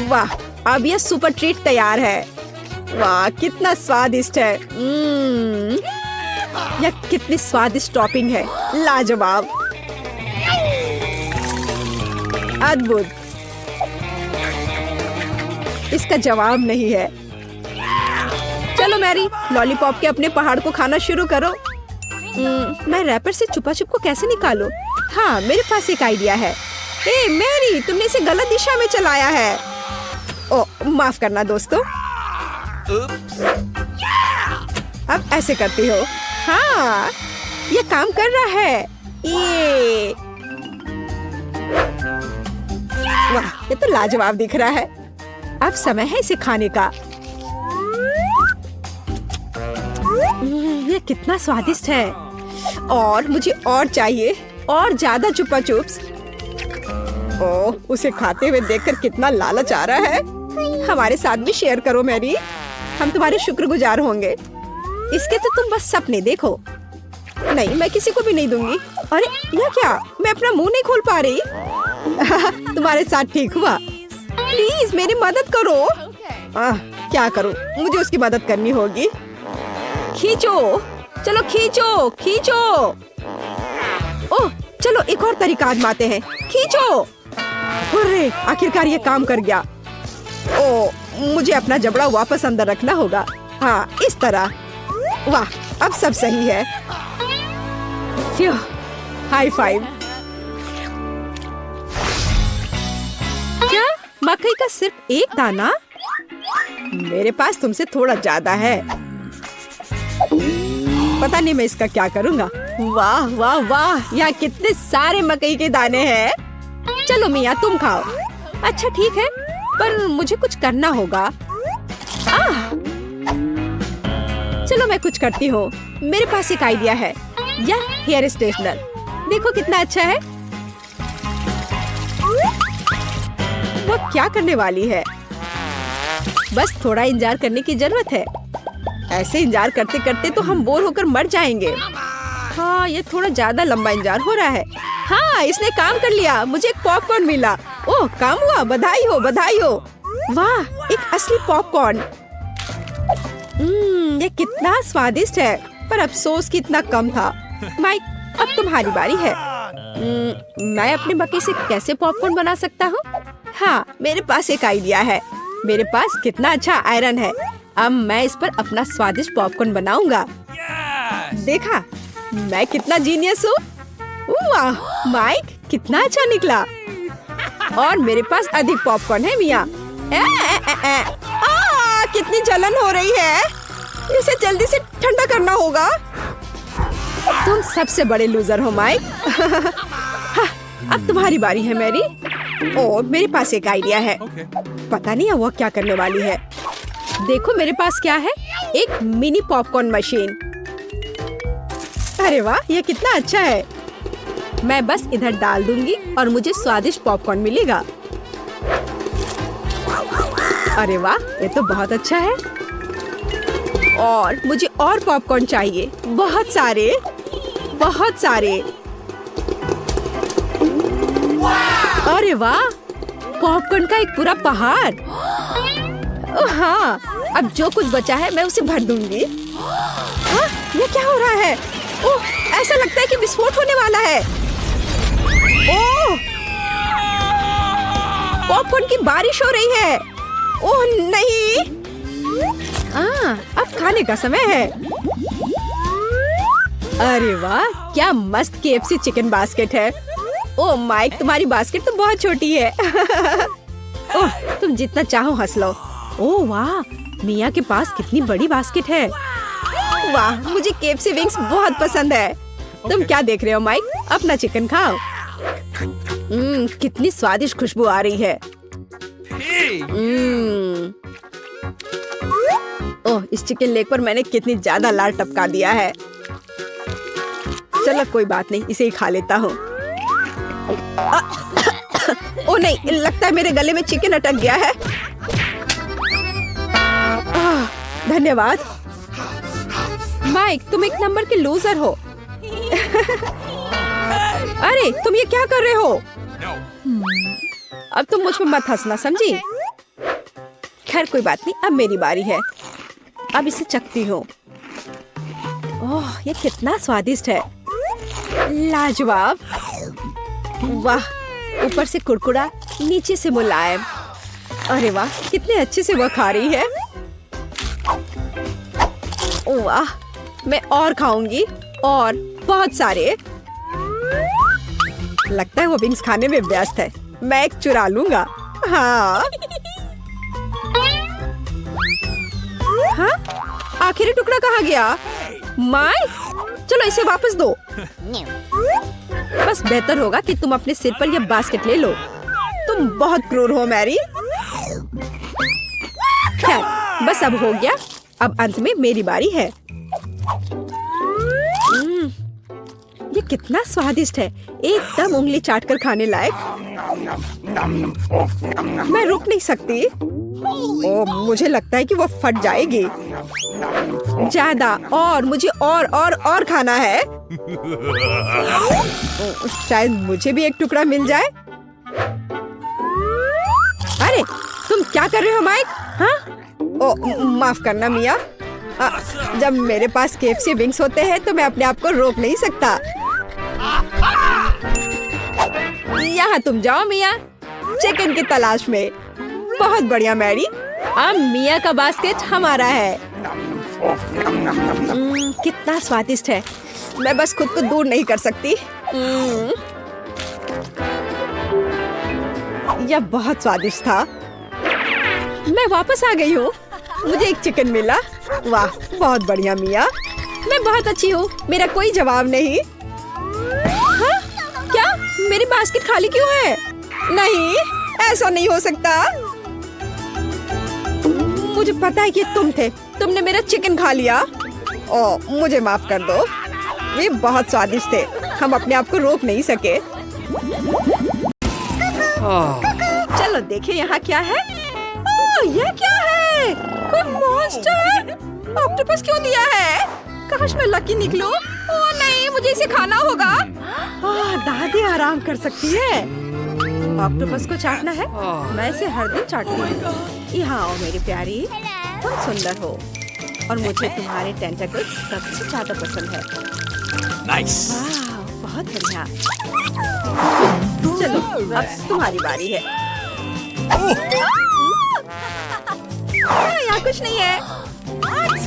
वाह, अब यह सुपर ट्रीट तैयार है। वाह, कितना स्वादिष्ट है। यह कितनी स्वादिष्ट टॉपिंग है, लाजवाब। अद्भुत, इसका जवाब नहीं है। चलो मैरी, लॉलीपॉप के अपने पहाड़ को खाना शुरू करो। मैं रैपर से छुपा छुप को कैसे निकालूं? हाँ, मेरे पास एक आइडिया है। ए मैरी, तुमने इसे गलत दिशा में चलाया है। ओ, माफ करना दोस्तों। अब ऐसे करती हो। हाँ, ये काम कर रहा है। ये वाह, ये तो लाजवाब दिख रहा है। अब समय है इसे खाने का। ये कितना स्वादिष्ट है। और मुझे और चाहिए, और ज्यादा चुपा चुप्स। ओह, उसे खाते हुए देखकर कितना लालच आ रहा है। हमारे साथ भी शेयर करो मैरी, हम तुम्हारे शुक्रगुजार होंगे। इसके तो तुम बस सपने देखो। नहीं, मैं किसी को भी नहीं दूंगी। अरे यह क्या, मैं अपना मुंह नहीं खोल पा रही। तुम्हारे साथ ठीक हुआ। प्लीज मेरी मदद करो। क्या करूं, मुझे उसकी मदद करनी होगी। खींचो, चलो खींचो खींचो। ओह, चलो एक और तरीका आजमाते हैं। खींचो। अरे आखिरकार ये काम कर गया। ओह, मुझे अपना जबड़ा वापस अंदर रखना होगा। हाँ, इस तरह। वाह, अब सब सही है। High five. क्या मकई का सिर्फ एक दाना? मेरे पास तुमसे थोड़ा ज्यादा है। पता नहीं मैं इसका क्या करूँगा। वाह वाह वाह, यहाँ कितने सारे मकई के दाने हैं। चलो मिया, तुम खाओ। अच्छा ठीक है, पर मुझे कुछ करना होगा। चलो मैं कुछ करती हूँ। मेरे पास एक आइडिया है। यह हेयर स्ट्रेटनर देखो कितना अच्छा है। वो क्या करने वाली है? बस थोड़ा इंतजार करने की जरूरत है। ऐसे इंतजार करते करते तो हम बोर होकर मर जाएंगे। हाँ, ये थोड़ा ज्यादा लंबा इंतजार हो रहा है। हाँ, इसने काम कर लिया, मुझे एक पॉपकॉर्न मिला। ओह, काम हुआ, बधाई हो बधाई हो। वाह, एक असली पॉपकॉर्न। ये कितना स्वादिष्ट है, पर अफसोस कि इतना कम था। माइक, अब तुम्हारी बारी है। मैं अपने मकई से कैसे पॉपकॉर्न बना सकता हूँ? हाँ, मेरे पास एक आइडिया है। मेरे पास कितना अच्छा आयरन है। अब मैं इस पर अपना स्वादिष्ट पॉपकॉर्न बनाऊंगा। देखा, मैं कितना जीनियस हूँ। वाह माइक, कितना अच्छा निकला। और मेरे पास अधिक पॉपकॉर्न है मिया। कितनी जलन हो रही है। इसे जल्दी से ठंडा करना होगा। तुम सबसे बड़े लूजर हो माइक। हाँ, अब तुम्हारी बारी है मैरी। ओ, मेरे पास एक आइडिया है। पता नहीं वो क्या करने वाली है। देखो मेरे पास क्या है, एक मिनी पॉपकॉर्न मशीन। अरे वाह, ये कितना अच्छा है। मैं बस इधर डाल दूंगी और मुझे स्वादिष्ट पॉपकॉर्न मिलेगा। अरे वाह, ये तो बहुत अच्छा है। और मुझे और पॉपकॉर्न चाहिए, बहुत सारे बहुत सारे। अरे वाह, पॉपकॉर्न का एक पूरा पहाड़। हाँ, अब जो कुछ बचा है मैं उसे भर दूंगी। हाँ, ये क्या हो रहा है? ओह, ऐसा लगता है कि विस्फोट होने वाला है। ओह, पॉपकॉर्न की बारिश हो रही है। ओह नहीं। अब खाने का समय है। अरे वाह, क्या मस्त KFC चिकन बास्केट है। ओह माइक, तुम्हारी बास्केट तो बहुत छोटी है। ओह, तुम जितना चाहो हंस लो। ओह वाह, मिया के पास कितनी बड़ी बास्केट है। वाह, मुझे KFC विंग्स बहुत पसंद है। तुम क्या देख रहे हो माइक, अपना चिकन खाओ। कितनी स्वादिष्ट खुशबू आ रही है। ओह, इस चिकन लेग पर मैंने कितनी ज्यादा लाल टपका दिया है। चलो कोई बात नहीं, इसे ही खा लेता हूँ। ओह नहीं, लगता है मेरे गले में चिकन अटक गया है। धन्यवाद माइक, तुम एक नंबर के लूजर हो। अरे तुम ये क्या कर रहे हो? अब तुम मुझ पर मत हंसना, समझी? खैर कोई बात नहीं, अब मेरी बारी है। अब इसे चखती हूँ। ओह, ये कितना स्वादिष्ट है। लाजवाब। वाह, ऊपर से कुरकुरा, नीचे से मुलायम। अरे वाह, कितने अच्छे से वो खा रही है। वाह, मैं और खाऊंगी, और बहुत सारे। लगता है वो विंग्स खाने में व्यस्त है। मैं एक चुरा लूंगा। हाँ, हाँ? आखिरी टुकड़ा कहाँ गया? माय, चलो इसे वापस दो। बस बेहतर होगा कि तुम अपने सिर पर यह बास्केट ले लो। तुम बहुत क्रूर हो मैरी। खैर, बस अब हो गया। अब अंत में मेरी बारी है। ये कितना स्वादिष्ट है, एकदम उंगली चाटकर खाने लायक। मैं रुक नहीं सकती। ओ, मुझे लगता है कि वो फट जाएगी। ज्यादा, और मुझे और खाना है। शायद मुझे भी एक टुकड़ा मिल जाए। अरे, तुम क्या कर रहे हो माइक? हाँ? ओ, माफ करना मिया। जब मेरे पास KFC विंग्स होते हैं तो मैं अपने आप को रोक नहीं सकता। यहाँ तुम जाओ मिया, चिकन की तलाश में। बहुत बढ़िया मैरी, अब मिया का बास्केट हमारा है। कितना स्वादिष्ट है, मैं बस खुद को दूर नहीं कर सकती। यह बहुत स्वादिष्ट था। मैं वापस आ गई हूँ, मुझे एक चिकन मिला। वाह, बहुत बढ़िया मिया, मैं बहुत अच्छी हूँ, मेरा कोई जवाब नहीं। हाँ? क्या मेरी बास्केट खाली क्यों है? नहीं, ऐसा नहीं हो सकता। मुझे पता है कि तुम थे, तुमने मेरा चिकन खा लिया। ओ, मुझे माफ कर दो, ये बहुत स्वादिष्ट थे, हम अपने आप को रोक नहीं सके। चलो देखें यहाँ क्या है। ओह, यह क्या है? कोई मॉन्स्टर? ऑक्टोपस क्यों दिया है? काश मैं लकी निकलूं। ओह नहीं, मुझे इसे खाना होगा। दादी आराम कर सकती है। ऑक्टोपस को चाटना है, मैं इसे हर दिन चाटती हूँ। यहाँ आओ मेरी प्यारी, तुम सुंदर हो और मुझे तुम्हारे टेंटेकल्स सबसे ज्यादा पसंद है। Nice. वाह, बहुत बढ़िया। चलो, अब तुम्हारी बारी है। यहाँ कुछ नहीं है।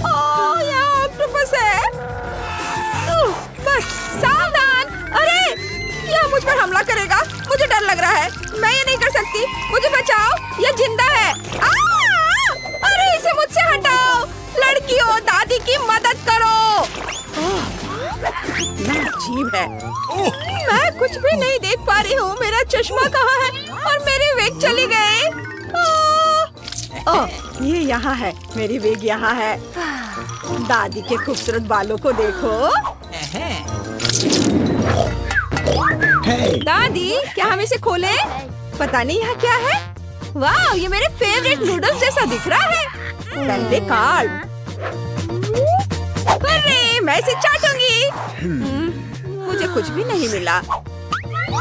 ओह, यहाँ ऑक्टोपस है। ओह, बस सावधान। अरे, यह मुझ पर हमला करेगा, मुझे डर लग रहा है। मैं ये नहीं कर सकती, मुझे बचाओ, यह जिंदा है। अरे, इसे मुझसे हटाओ। लड़कियों, दादी की मदद करो। कितना अजीब है। मैं कुछ भी नहीं देख पा रही हूँ। मेरा चश्मा कहाँ है? और मेरी विग चली गई। ओह, ये यहाँ है, मेरी विग यहाँ है। दादी के खूबसूरत बालों को देखो। दादी, क्या हम इसे खोलें? पता नहीं यहाँ क्या है। वाह, ये मेरे फेवरेट नूडल्स जैसा दिख रहा है। पहले कार्ड। अरे, मैं इसे चाटूंगी। मुझे कुछ भी नहीं मिला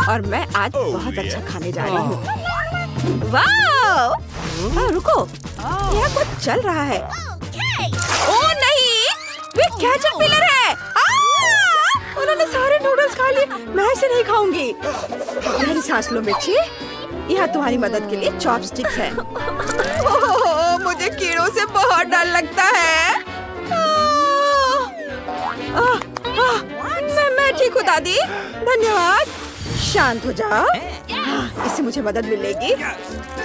और मैं आज बहुत अच्छा खाने जा रही हूँ। वाह, रुको, यहाँ कुछ चल रहा है। ओह नहीं, वे कैटरपिलर है। उन्होंने सारे नूडल्स खा लिए। मैं इसे नहीं खाऊंगी। मेरी सांस लो मिर्ची, यहाँ तुम्हारी मदद के लिए चॉपस्टिक्स है। ओह, मुझे कीड़ों से बहुत डर लगता है। मैं ठीक हूँ दादी, धन्यवाद। शांत हो जाओ, इससे मुझे मदद मिलेगी।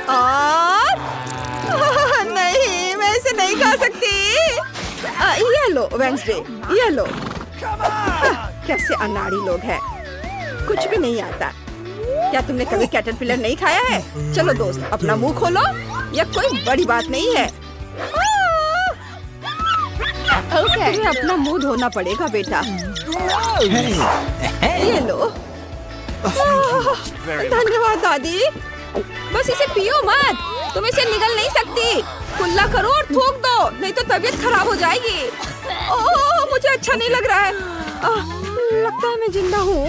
और नहीं, मैं इसे नहीं खा सकती। ये लो वेंसडे, ये लो। कैसे अनाड़ी लोग हैं, कुछ भी नहीं आता। क्या तुमने कभी कैटरपिलर नहीं खाया है? चलो दोस्त, अपना मुंह खोलो, यह कोई बड़ी बात नहीं है। तुम्हें अपना मुंह धोना पड़ेगा बेटा। ये लो। धन्यवाद दादी। बस इसे पियो मत, तुम इसे निगल नहीं सकती। कुल्ला करो और थूक दो, नहीं तो तबीयत खराब हो जाएगी। ओह, मुझे अच्छा नहीं लग रहा है। लगता है मैं जिंदा हूँ।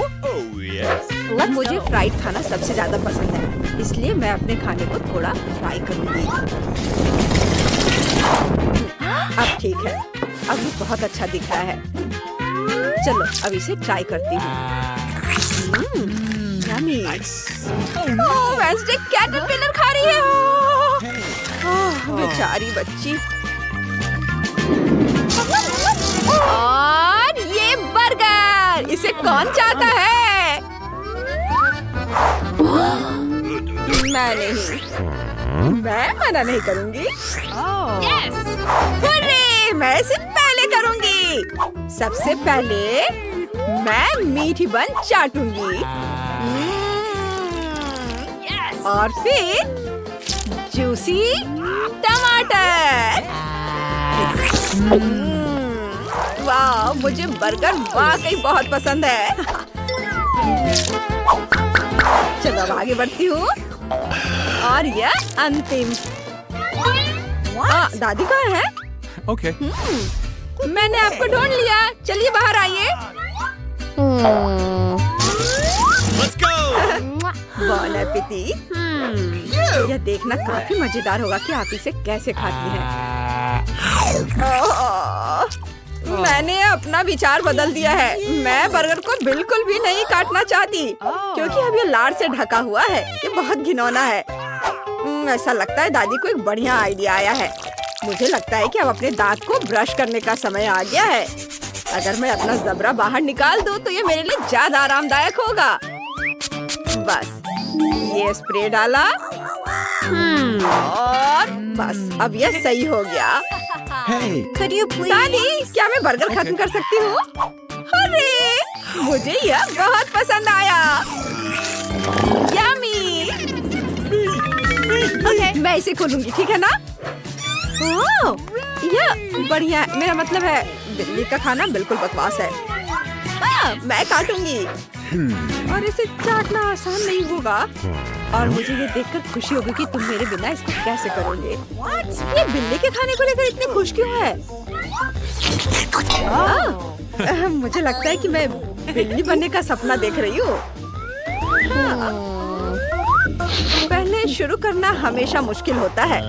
मुझे फ्राइड खाना सबसे ज्यादा पसंद है, इसलिए मैं अपने खाने को थोड़ा फ्राई करूंगी। अब ठीक है, अब ये बहुत अच्छा दिख रहा है। चलो अब इसे ट्राई करती हूँ। क्या यम्मी। Nice. ओह, वेंसडे कैटरपिलर खा रही है। ओह, बेचारी बच्ची। और ये बर्गर, इसे कौन चाहता है? मैं नहीं, मैं मना नहीं करूंगी। हुर्रे, मैं इसे पहले करूंगी। सबसे पहले मैं मीठी बन चाटूंगी। और फिर जूसी टमाटर। वाह, मुझे बर्गर वाकई बहुत पसंद है। चलो अब आगे बढ़ती हूँ। और यह अंतिम। दादी कहाँ है? Okay. मैंने आपको ढूंढ लिया। चलिए बाहर आइए। Let's go. Bon appétit. यह देखना काफी मजेदार होगा कि आप इसे कैसे खाती हैं। मैंने अपना विचार बदल दिया है। मैं बर्गर को बिल्कुल भी नहीं काटना चाहती, क्योंकि अब ये लार से ढका हुआ है। ये बहुत घिनौना है। ऐसा लगता है दादी को एक बढ़िया आइडिया आया है। मुझे लगता है कि अब अपने दांत को ब्रश करने का समय आ गया है। अगर मैं अपना जबरा बाहर निकाल दूं तो ये मेरे लिए ज्यादा आरामदायक होगा। बस ये स्प्रे डाला और बस अब यह सही हो गया। Hey. Could you please? दादी, क्या मैं बर्गर खत्म कर सकती हूँ? अरे, मुझे यह बहुत पसंद आया। यम्मी। मैं इसे खोलूंगी, ठीक है ना? ओह, यह बढ़िया है। मेरा मतलब है दिल्ली का खाना बिल्कुल बकवास है। मैं काटूंगी। और इसे चाटना आसान नहीं होगा। और मुझे ये देखकर खुशी होगी कि तुम मेरे बिना इसको कैसे करोगे। ये बिल्ली के खाने को लेकर इतने खुश क्यों है? मुझे लगता है कि मैं बिल्ली बनने का सपना देख रही हूँ। पहले शुरू करना हमेशा मुश्किल होता है,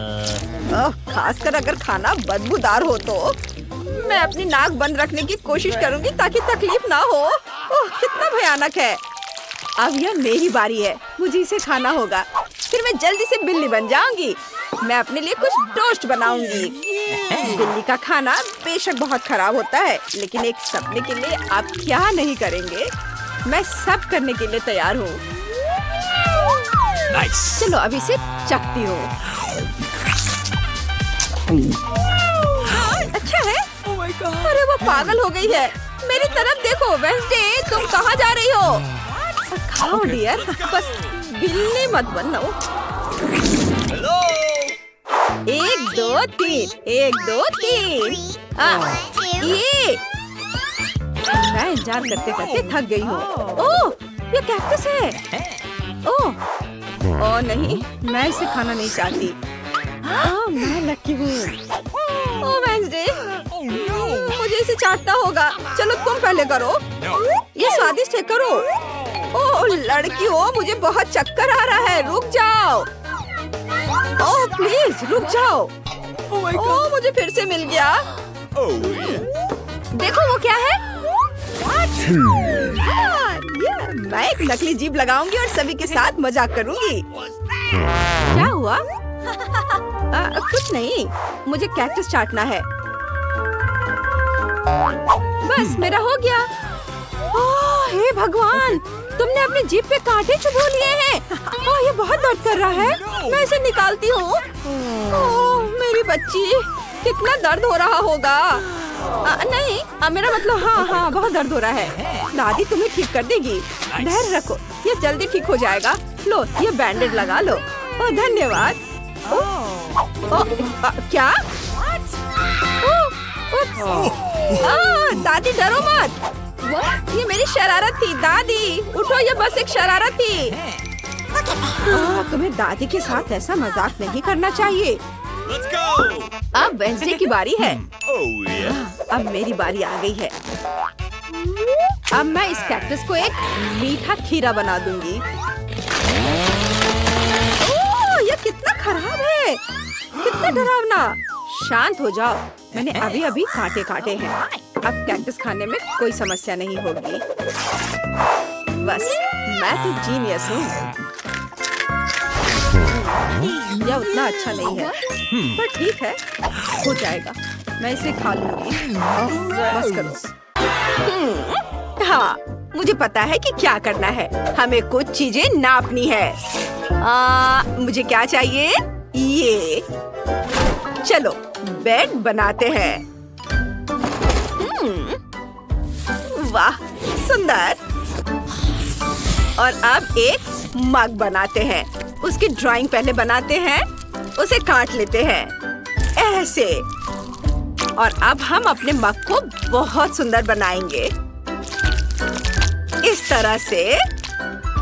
खासकर अगर खाना बदबूदार हो तो। मैं अपनी नाक बंद रखने की कोशिश करूंगी ताकि तकलीफ ना हो। ओह, कितना भयानक है। अब यह मेरी बारी है। मुझे इसे खाना होगा, फिर मैं जल्दी से बिल्ली बन जाऊंगी। मैं अपने लिए कुछ टोस्ट बनाऊंगी। बिल्ली का खाना बेशक बहुत खराब होता है, लेकिन एक सपने के लिए आप क्या नहीं करेंगे? मैं सब करने के लिए तैयार हूँ। Nice. चलो अब इसे चखती हूँ। अच्छा है। Oh my God. अरे वो पागल हो गई है। मेरी तरफ देखो। वेंसडे, तुम कहाँ जा रही हो? खाओ डियर, बस बिल्ली मत बनना। Hello. 1 2 3 1 2 3। ये मैं इंतजार करते करते थक गई हूँ। ओह, ये कैक्टस है। ओह नहीं, मैं इसे खाना नहीं चाहती। मैं लकी हूँ। ओह वेंसडे, Oh no. मुझे इसे चाटना होगा। चलो तुम पहले करो। No. ये स्वादिष्ट है, करो। ओह लड़की हो, मुझे बहुत चक्कर आ रहा है। रुक जाओ। ओह प्लीज रुक जाओ। Oh my God. ओह मुझे फिर से मिल गया। Oh yeah. देखो वो क्या है। मैं एक नकली जीभ लगाऊंगी और सभी के साथ मजाक करूंगी। क्या हुआ? कुछ नहीं, मुझे कैक्टस चाटना है। बस मेरा हो गया। ओह हे भगवान, तुमने अपनी जीभ पे कांटे चुभो लिए हैं। ओह ये बहुत दर्द कर रहा है। मैं इसे निकालती हूँ। ओह मेरी बच्ची, कितना दर्द हो रहा होगा। नहीं, मेरा मतलब हाँ बहुत दर्द हो रहा है। दादी तुम्हें ठीक कर देगी। धैर्य रखो, ये जल्दी ठीक हो जाएगा। लो ये बैंडेज लगा लो। ओह धन्यवाद। क्या? दादी डरो मत। ये मेरी शरारत थी। दादी उठो, ये बस एक शरारत थी। तुम्हें दादी के साथ ऐसा मजाक नहीं करना चाहिए। Let's go. अब वेंसडे की बारी है। Oh yeah. अब मेरी बारी आ गई है। अब मैं इस कैक्टस को एक मीठा खीरा बना दूंगी। ओह, ये कितना खराब है, कितना डरावना। शांत हो जाओ, मैंने अभी अभी कांटे काटे हैं। अब कैक्टस खाने में कोई समस्या नहीं होगी। बस मैं तो जीनियस हूँ। यह उतना अच्छा नहीं है, पर ठीक है, हो जाएगा। मैं इसे खा लूंगी। बस करो। हाँ, मुझे पता है कि क्या करना है। हमें कुछ चीजें नापनी है। मुझे क्या चाहिए? ये। चलो बेड बनाते हैं। वाह, सुंदर। और अब एक मग बनाते हैं। उसकी ड्राइंग पहले बनाते हैं, उसे काट लेते हैं ऐसे। और अब हम अपने मग को बहुत सुंदर बनाएंगे इस तरह से।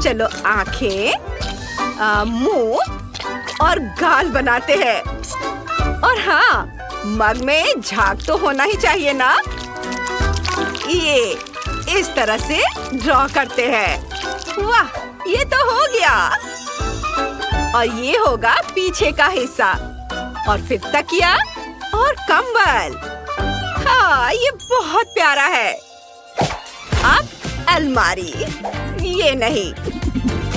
चलो आंखें, मुंह और गाल बनाते हैं। और हाँ, मग में झाग तो होना ही चाहिए ना। ये इस तरह से ड्रॉ करते हैं। वाह, ये तो हो गया। और ये होगा पीछे का हिस्सा, और फिर तकिया और कंबल। हाँ, ये बहुत प्यारा है। अब अलमारी, ये नहीं।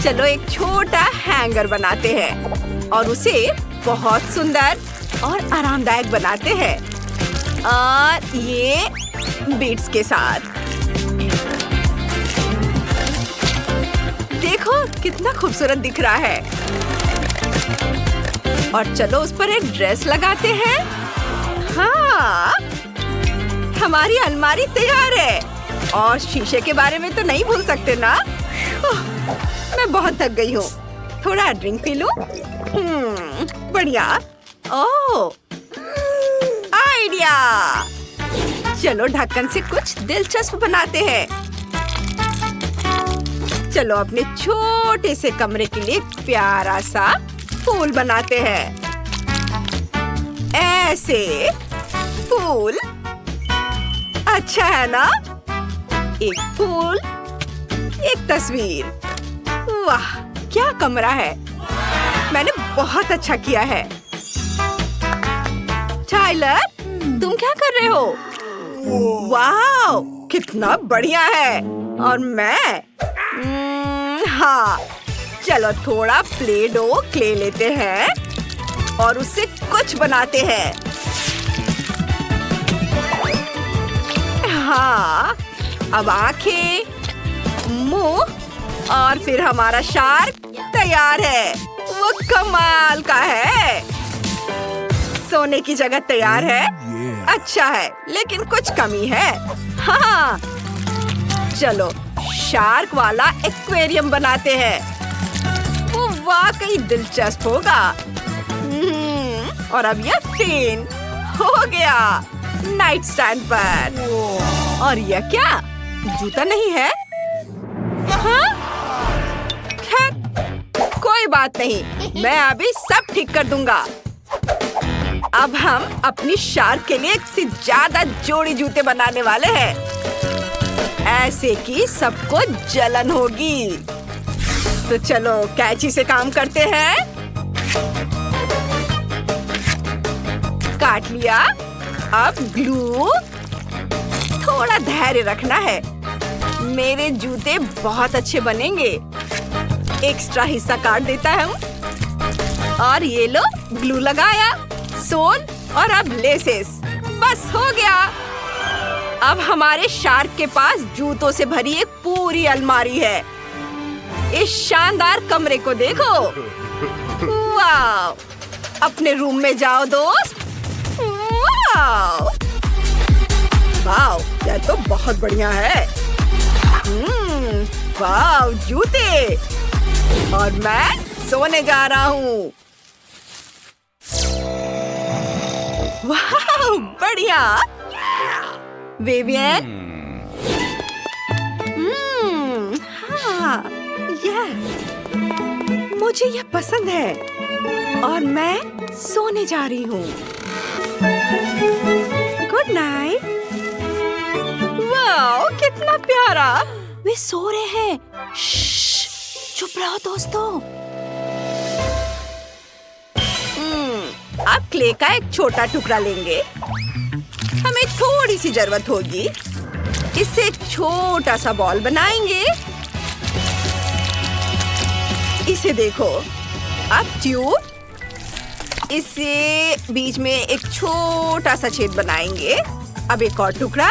चलो एक छोटा हैंगर बनाते हैं और उसे बहुत सुंदर और आरामदायक बनाते हैं। और ये बीड्स के साथ। देखो कितना खूबसूरत दिख रहा है। और चलो उस पर एक ड्रेस लगाते हैं। हाँ, हमारी अलमारी तैयार है। और शीशे के बारे में तो नहीं भूल सकते ना। मैं बहुत थक गई हूँ, थोड़ा ड्रिंक पी लूं। बढ़िया। ओह, आइडिया। चलो ढक्कन से कुछ दिलचस्प बनाते हैं। चलो अपने छोटे से कमरे के लिए प्यारा सा फूल बनाते हैं। ऐसे फूल अच्छा है ना? एक फूल, एक तस्वीर। वाह, क्या कमरा है। मैंने बहुत अच्छा किया है। टाइलर, तुम क्या कर रहे हो? वाह, कितना बढ़िया है। और मैं हाँ, चलो थोड़ा प्ले डो क्ले लेते हैं और उससे कुछ बनाते हैं। हाँ, अब आंखें, मुंह और फिर हमारा शार्क तैयार है। वो कमाल का है। सोने की जगह तैयार है। अच्छा है, लेकिन कुछ कमी है। हाँ, चलो शार्क वाला एक्वेरियम बनाते हैं। वो वाकई दिलचस्प होगा। और अब यह फैन हो गया नाइट स्टैंड पर। और यह क्या, जूता नहीं है? हाँ? खैर, कोई बात नहीं, मैं अभी सब ठीक कर दूंगा। अब हम अपनी शार्क के लिए एक से ज्यादा जोड़ी जूते बनाने वाले हैं, ऐसे कि सबको जलन होगी। तो चलो कैंची से काम करते हैं। काट लिया। अब ग्लू। थोड़ा धैर्य रखना है। मेरे जूते बहुत अच्छे बनेंगे। एक्स्ट्रा हिस्सा काट देता हूँ। और ये लो, ग्लू लगाया, सोल और अब लेसेस। बस हो गया। अब हमारे शार्क के पास जूतों से भरी एक पूरी अलमारी है। इस शानदार कमरे को देखो। वाह! अपने रूम में जाओ दोस्त। वाह! वाह! यह तो बहुत बढ़िया है। वाह! जूते। और मैं सोने जा रहा हूँ। वाह! बढ़िया। विवियन। हाँ, मुझे यह पसंद है। और मैं सोने जा रही हूँ। Good night. वाह, कितना प्यारा। वे सो रहे हैं। चुप रहो दोस्तों। अब क्ले का एक छोटा टुकड़ा लेंगे। हमें थोड़ी सी जरूरत होगी। इससे एक छोटा सा बॉल बनाएंगे। इसे देखो। अब ट्यूब, इसे बीच में एक छोटा सा छेद बनाएंगे। अब एक और टुकड़ा,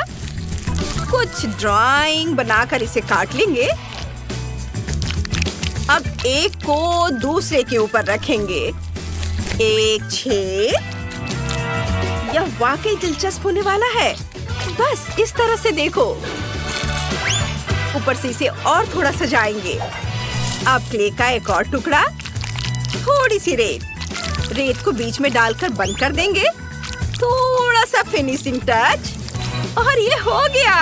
कुछ ड्राइंग बनाकर इसे काट लेंगे। अब एक को दूसरे के ऊपर रखेंगे। एक छेद। यह वाकई दिलचस्प होने वाला है। बस इस तरह से देखो। ऊपर से इसे और थोड़ा सजाएंगे। अब क्ले का एक और टुकड़ा, थोड़ी सी रेत को बीच में डालकर बंद कर देंगे। थोड़ा सा फिनिशिंग टच और ये हो गया।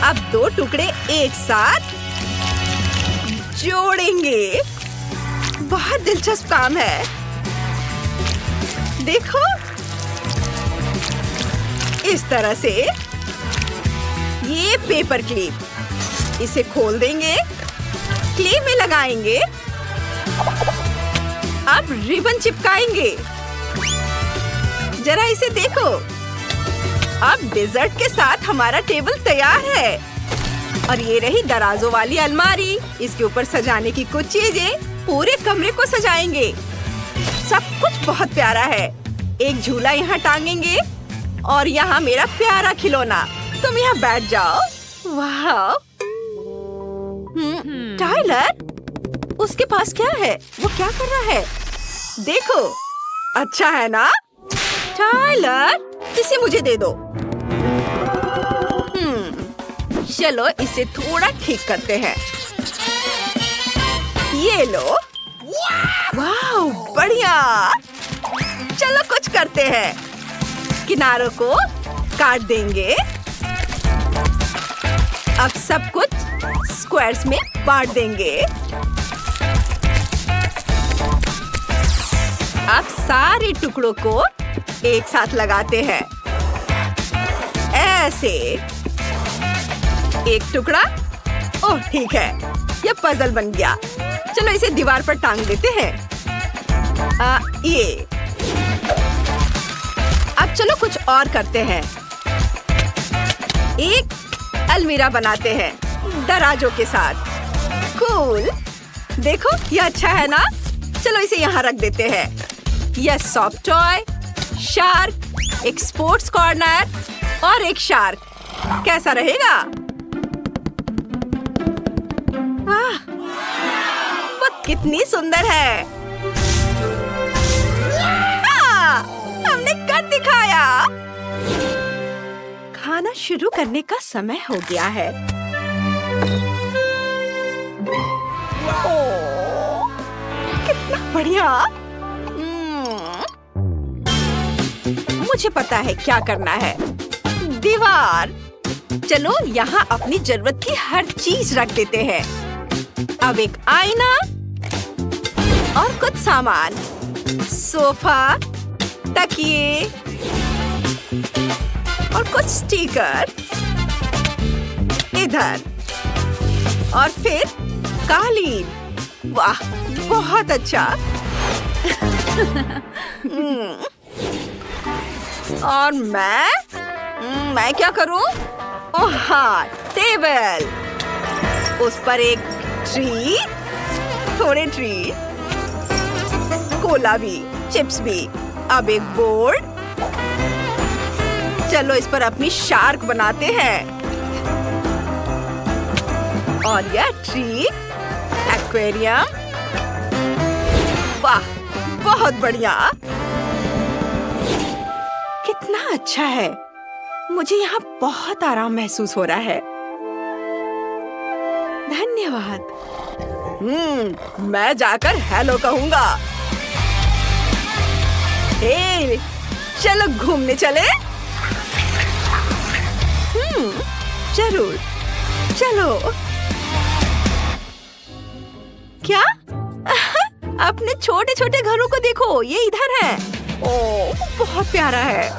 अब दो टुकड़े एक साथ जोड़ेंगे। बहुत दिलचस्प काम है। देखो, इस तरह से। ये पेपर क्लिप, इसे खोल देंगे, क्ले में लगाएंगे। अब रिबन चिपकाएंगे। जरा इसे देखो। अब डेजर्ट के साथ हमारा टेबल तैयार है। और ये रही दराजों वाली अलमारी। इसके ऊपर सजाने की कुछ चीजें पूरे कमरे को सजाएंगे। सब कुछ बहुत प्यारा है। एक झूला यहाँ टांगेंगे और यहाँ मेरा प्यारा खिलौना। तुम यहाँ बैठ जाओ। वाह! टाइलर, उसके पास क्या है? वो क्या कर रहा है? देखो, अच्छा है ना? टाइलर, इसे मुझे दे दो। चलो इसे थोड़ा ठीक करते हैं। ये लो। वाह, बढ़िया। चलो कुछ करते हैं। किनारों को काट देंगे। अब सब कुछ स्क्वायर्स में बांट देंगे। अब सारे टुकड़ों को एक साथ लगाते हैं। ऐसे। एक टुकड़ा। ओह, ठीक है, यह पजल बन गया। चलो इसे दीवार पर टांग देते हैं। ये। अब चलो कुछ और करते हैं। एक अलमीरा बनाते हैं दराजों के साथ। कूल। देखो, यह अच्छा है ना? चलो इसे यहाँ रख देते हैं। यह सॉफ्ट टॉय, शार्क, एक स्पोर्ट्स कॉर्नर और एक शार्क। कैसा रहेगा? वाह, वो कितनी सुंदर है। हाँ, हमने कर दिखाया। खाना शुरू करने का समय हो गया है। ओह, कितना बढ़िया। मुझे पता है क्या करना है। दीवार। चलो यहाँ अपनी जरूरत की हर चीज रख देते हैं। अब एक आईना और कुछ सामान। सोफा, तकिए और कुछ स्टिकर इधर। और फिर कालीन। वाह, बहुत अच्छा। और मैं क्या करूं? ओह हाँ, टेबल। उस पर एक ट्री, थोड़े ट्री, कोला भी, चिप्स भी। अब एक बोर्ड। चलो इस पर अपनी शार्क बनाते हैं। और यह ट्री, एक्वेरियम। वाह, बहुत बढ़िया। कितना अच्छा है। मुझे यहाँ बहुत आराम महसूस हो रहा है। धन्यवाद। मैं जाकर हेलो कहूँगा। हे, चलो घूमने चले। जरूर, चलो। क्या? अपने छोटे छोटे घरों को देखो, ये इधर है। ओह, बहुत प्यारा है।